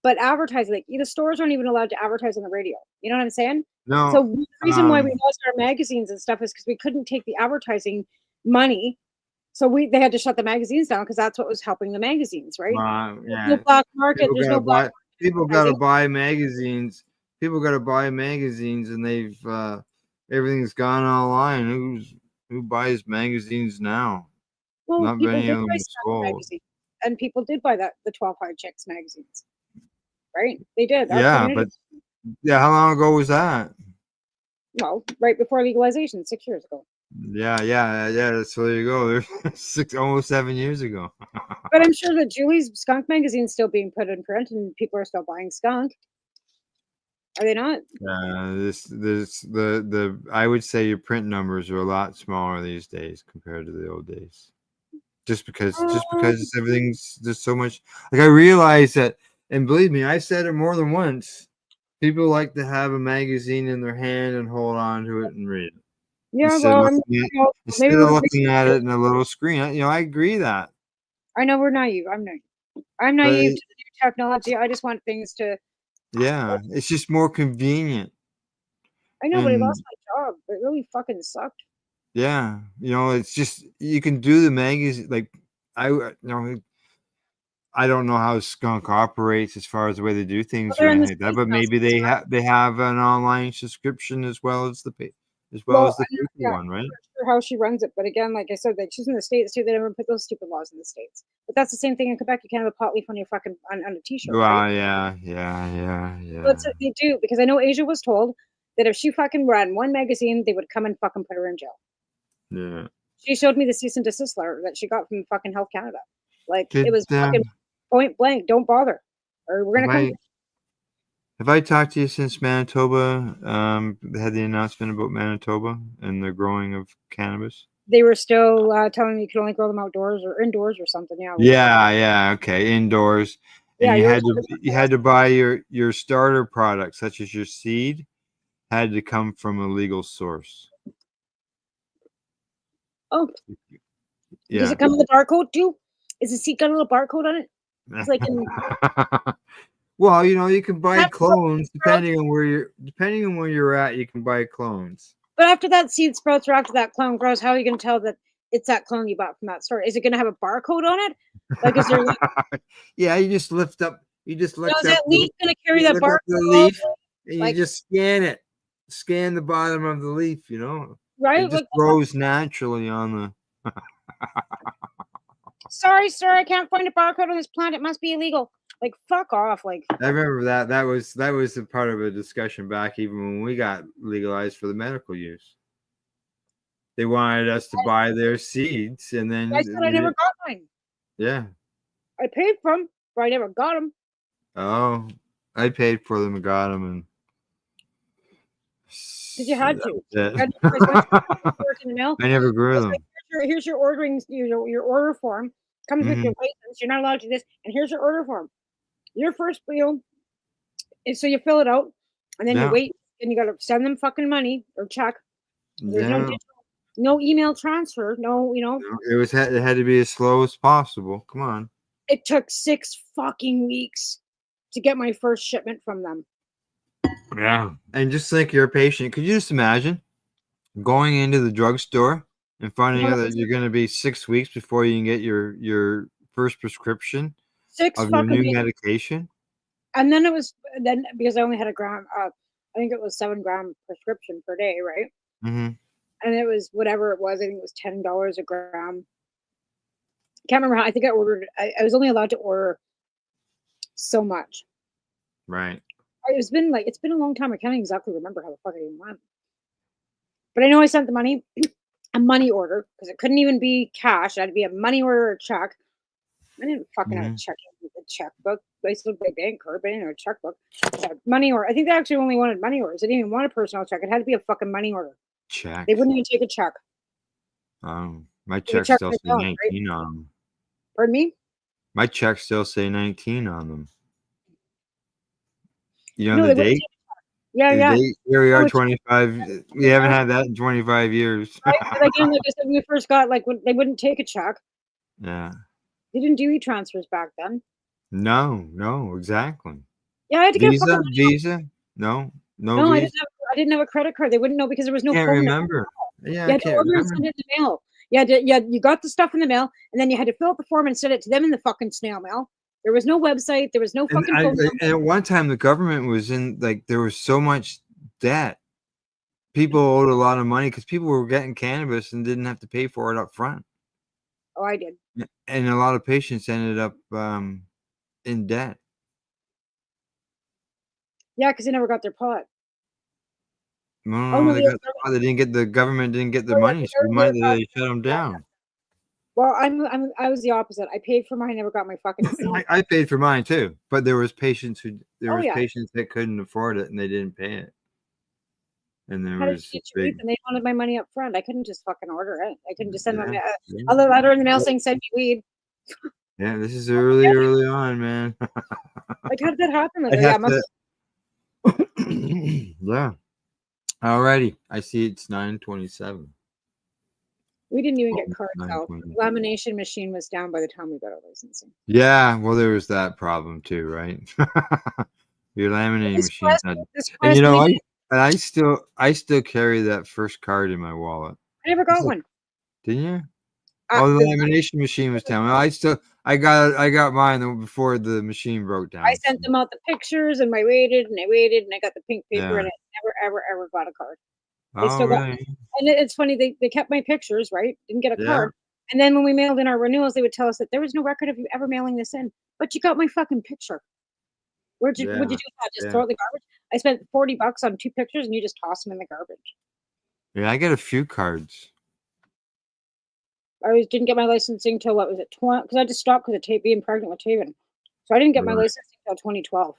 but advertising, like, the stores aren't even allowed to advertise on the radio. You know what I'm saying? No. So the reason why we lost our magazines and stuff is because we couldn't take the advertising money. So they had to shut the magazines down, because that's what was helping the magazines, right? Yeah. No black market. There's no black market. People got to buy magazines. People got to buy magazines, and they've everything's gone online. Who buys magazines now? Well, not many of them magazines, and people did buy the 12 Hard Chicks magazines, right? They did. Yeah, but how long ago was that? Well, right before legalization, 6 years ago. Yeah. So there you go. They're almost 7 years ago. But I'm sure that Julie's Skunk magazine is still being put in print, and people are still buying Skunk. Are they not? I would say your print numbers are a lot smaller these days compared to the old days. Just because everything's there's so much. Like, I realize that, and believe me, I've said it more than once. People like to have a magazine in their hand and hold on to it and read it. Yeah, instead of looking at it in a little screen. I agree that. I know we're naive. I'm naive to the new technology. I just want things to. Yeah, it's just more convenient. I know, but I lost my job. It really fucking sucked. Yeah, it's just you can do the magazine. Like, I don't know how Skunk operates as far as the way they do things or anything like that, but maybe they have an online subscription as well as the paper one, right? I'm not sure how she runs it, but again, like I said, she's in the States too. They never put those stupid laws in the States. But that's the same thing in Quebec. You can't have a pot leaf on your fucking on a t-shirt. Well, right? yeah. But they do, because I know Asia was told that if she fucking ran one magazine, they would come and fucking put her in jail. Yeah. She showed me the cease and desist letter that she got from fucking Health Canada. Like, it was fucking point blank. Don't bother, or we're gonna come. Have I talked to you since Manitoba had the announcement about Manitoba and the growing of cannabis? They were still telling me you could only grow them outdoors or indoors or something. Yeah. Okay, indoors. And you had to buy your starter products, such as your seed, had to come from a legal source. Oh, yeah. Does it come with a barcode too? Is the seed got a little barcode on it? It's like in. Well, you can buy clones depending on where you're at. You can buy clones. But after that seed sprouts or after that clone grows, how are you going to tell that it's that clone you bought from that store? Is it going to have a barcode on it? Like, is there? Yeah, you just lift up. You just lift up. Is that leaf going to carry that barcode? The leaf, and you just scan it. Scan the bottom of the leaf. Right. It just grows naturally on the. Sorry, sir, I can't find a barcode on this plant. It must be illegal. Like, fuck off. Like, I remember that. That was a part of a discussion back even when we got legalized for the medical use. They wanted us to buy their seeds, and then I said I never got mine. Yeah. I paid for them, but I never got them. Oh, I paid for them and got them, and because you had to. I never grew them. Like, here's your ordering, your order form. Comes with your license. You're not allowed to do this, and here's your order form. Your first bill, and so you fill it out, and then you wait, and you got to send them fucking money or check. There's no email transfer. No, it had to be as slow as possible. Come on. It took 6 fucking weeks to get my first shipment from them. Yeah, and just think, you're a patient. Could you just imagine going into the drugstore and finding out that you're going to be 6 weeks before you can get your first prescription of your new medication? And then because I only had a gram, I think it was 7 gram prescription per day, right? Mm-hmm. And it was whatever it was. I think it was $10 a gram. can't remember how. I think I ordered. I was only allowed to order so much. Right. It's been a long time. I can't exactly remember how the fuck I even went. But I know I sent the money, a money order, because it couldn't even be cash. It had to be a money order or a check. I didn't fucking have a checkbook. I still had my bank card, but I didn't have a checkbook. Money order. I think they actually only wanted money orders. They didn't even want a personal check. It had to be a fucking money order. Check. They wouldn't even take a check. My checks still say 19 on them. Pardon me? My checks still say 19 on them. You know the date? Yeah. Here we are, 25. We haven't had that in 25 years. Like I said, when we first got, they wouldn't take a check. Yeah. They didn't do e-transfers back then. No, exactly. Yeah, I had to get a Visa? No, I Visa. didn't have a credit card. They wouldn't know because there was no Can't phone. remember. Yeah, I can't remember. Send it in the mail. You got the stuff in the mail, and then you had to fill out the form and send it to them in the fucking snail mail. There was no website. There was no fucking phone number. And at one time, the government was in, there was so much debt. People owed a lot of money because people were getting cannabis and didn't have to pay for it up front. Oh, I did. And a lot of patients ended up in debt. Yeah, because they never got their pot. No, they got the pot. They didn't get, the government didn't get the money, so they shut them down. Well, I was the opposite. I paid for mine. I never got my fucking. I paid for mine too, but there was patients patients that couldn't afford it and they didn't pay it. And there was and they wanted my money up front. I couldn't just fucking order it. I couldn't just send them a letter in the mail saying send me weed. Yeah, this is early on, man. Like, how did that happen? Yeah. Alrighty. I see it's 9:27. We didn't even get cards out. The lamination machine was down by the time we got our licensing. Yeah, well, there was that problem too, right? Your laminating machine had, and you know, I still carry that first card in my wallet. I never got one. Didn't you? Oh, the lamination machine was down. I got mine before the machine broke down. I sent them out the pictures, and I waited, and I got the pink paper, and I never ever got a card. They still got, and it's funny, they kept my pictures, right? Didn't get a card. And then when we mailed in our renewals, they would tell us that there was no record of you ever mailing this in, but you got my fucking picture. Would you do that? Just throw it in the garbage? I spent $40 on 2 pictures, and you just toss them in the garbage. Yeah, I got a few cards. I didn't get my licensing till what was it? 20? Because I just stopped because of being pregnant with Taven, so I didn't get my licensing till 2012.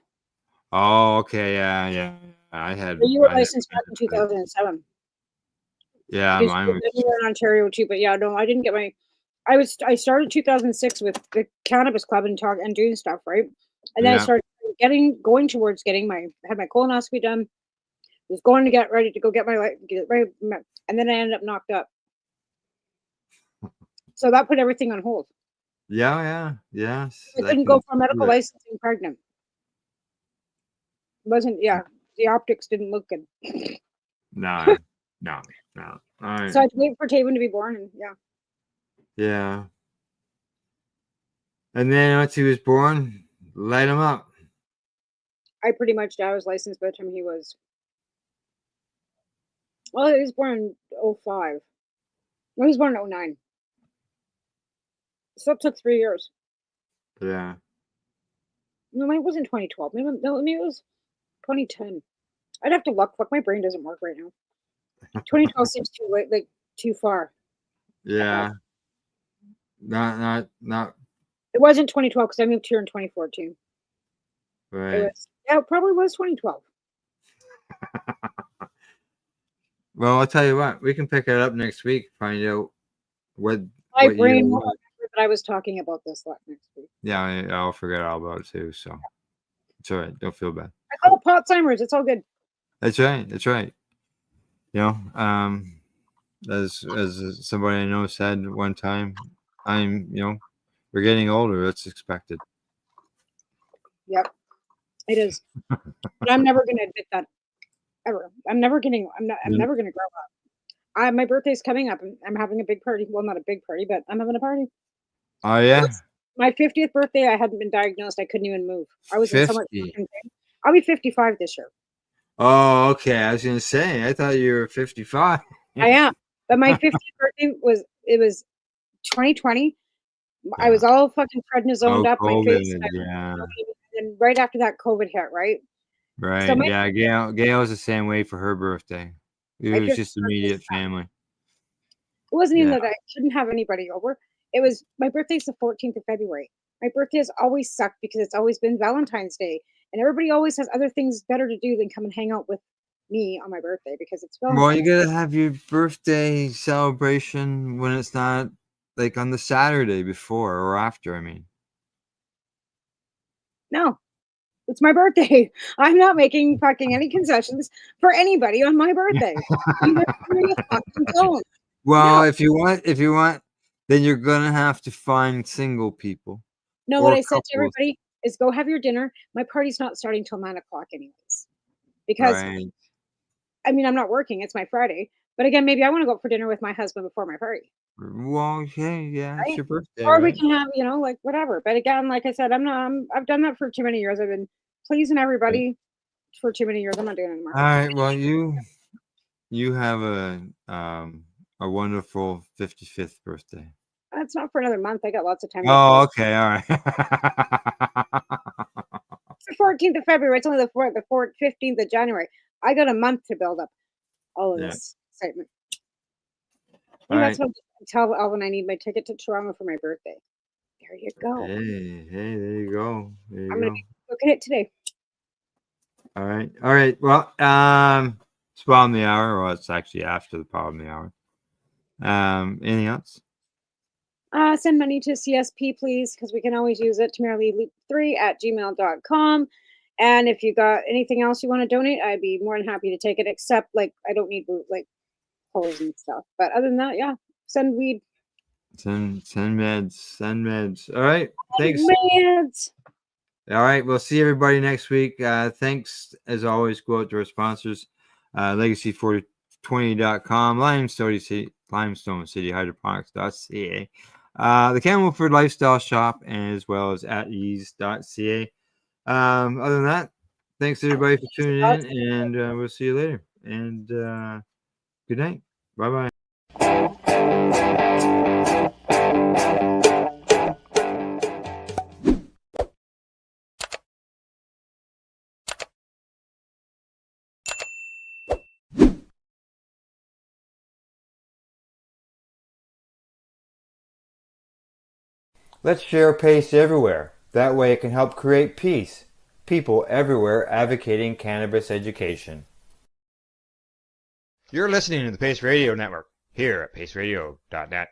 Oh, okay, yeah. I had. So you were licensed back in 2007. Yeah, mine was. You were in Ontario too, but yeah, no, I didn't get my. I started 2006 with the Cannabis Club and doing stuff, right? And then I started going towards getting had my colonoscopy done. Was going to get ready to go get and then I ended up knocked up. So that put everything on hold. Yeah. I couldn't go for medical licensing pregnant. The optics didn't look good. No. All right. So I had to wait for Taven to be born, and yeah. And then once he was born, light him up. I was licensed by the time he was. Well, he was born in 2005. No, he was born in 2009. So it took 3 years. Yeah. No, it wasn't 2012. Maybe it was 2010. I'd have to look. Fuck, my brain doesn't work right now. 2012 seems too late, too far. Yeah. Not. It wasn't 2012 because I moved here in 2014. Right. It probably was 2012. Well, I'll tell you what. We can pick it up next week. Find out what. My brain won't remember that I was talking about this next week. Yeah, I'll forget all about it too. So it's all right. Don't feel bad. I call it Pot-Simers. It's all good. That's right. You know, as somebody I know said one time, we're getting older. That's expected. Yep, it is. But I'm never going to admit that ever. I'm never going to grow up. My birthday's coming up, and I'm having a big party. Well, not a big party, but I'm having a party. Oh yeah. My 50th birthday. I hadn't been diagnosed. I couldn't even move. I was in so much pain. I'll be 55 this year. Oh, okay. I was gonna say. I thought you were 55. I am, but my 50th birthday was 2020. I was all fucking prednisoned Oh, up. My face. COVID, yeah. And right after that, COVID hit, right? So Right. Yeah, Gail was the same way for her birthday. It my was 50th just birthday immediate sucked. family. It wasn't even Yeah. that I shouldn't have anybody over. It was my birthday's the 14th of February. My birthday has always sucked because it's always been Valentine's Day, and everybody always has other things better to do than come and hang out with me on my birthday because it's Well, Valentine's. you gotta have your birthday celebration when it's not like on the Saturday before or after, I mean. No, it's my birthday. I'm not making fucking any concessions for anybody on my birthday. Either or you fucking don't. Well, No. if you want, then you're gonna have to find single people No, what or I said to couples. everybody is go have your dinner. My party's not starting till 9 o'clock anyways. Because Right. I mean I'm not working, it's my Friday. But again, maybe I want to go out for dinner with my husband before my party. Well, okay, yeah, it's Right? your birthday, Or we right? can have, like whatever. But again, like I said, I've done that for too many years. I've been pleasing Right. everybody for too many years. I'm not doing it anymore. All right. Well, you have a wonderful 55th birthday. It's not for another month. I got lots of time. Oh, okay, all right. It's the 14th of February. It's only the 15th of January. I got a month to build up all of Yeah. this excitement. All And that's right. what I tell Alvin I need my ticket to Toronto for my birthday. There you go. Hey, there you go. There I'm you gonna go. look at it today. All right. All right. Well, it's bottom of the hour. Well, it's actually after the bottom of the hour. Anything else? Send money to CSP, please, because we can always use it. TamaraLeap3@gmail.com. And if you got anything else you want to donate, I'd be more than happy to take it. Except, like, I don't need like clothes and stuff. But other than that, yeah, send weed. Send meds. Send meds. All right. Thanks. Meds. All right. We'll see everybody next week. Thanks as always. Go out to our sponsors, legacy420.com, Limestone City Hydroponics.ca, the Campbellford Lifestyle Shop, and as well as At-Eze.ca. Other than that, thanks everybody for tuning in, and we'll see you later. And good night. Bye bye. Let's share PACE everywhere. That way it can help create peace. People everywhere advocating cannabis education. You're listening to the Pace Radio Network here at paceradio.net.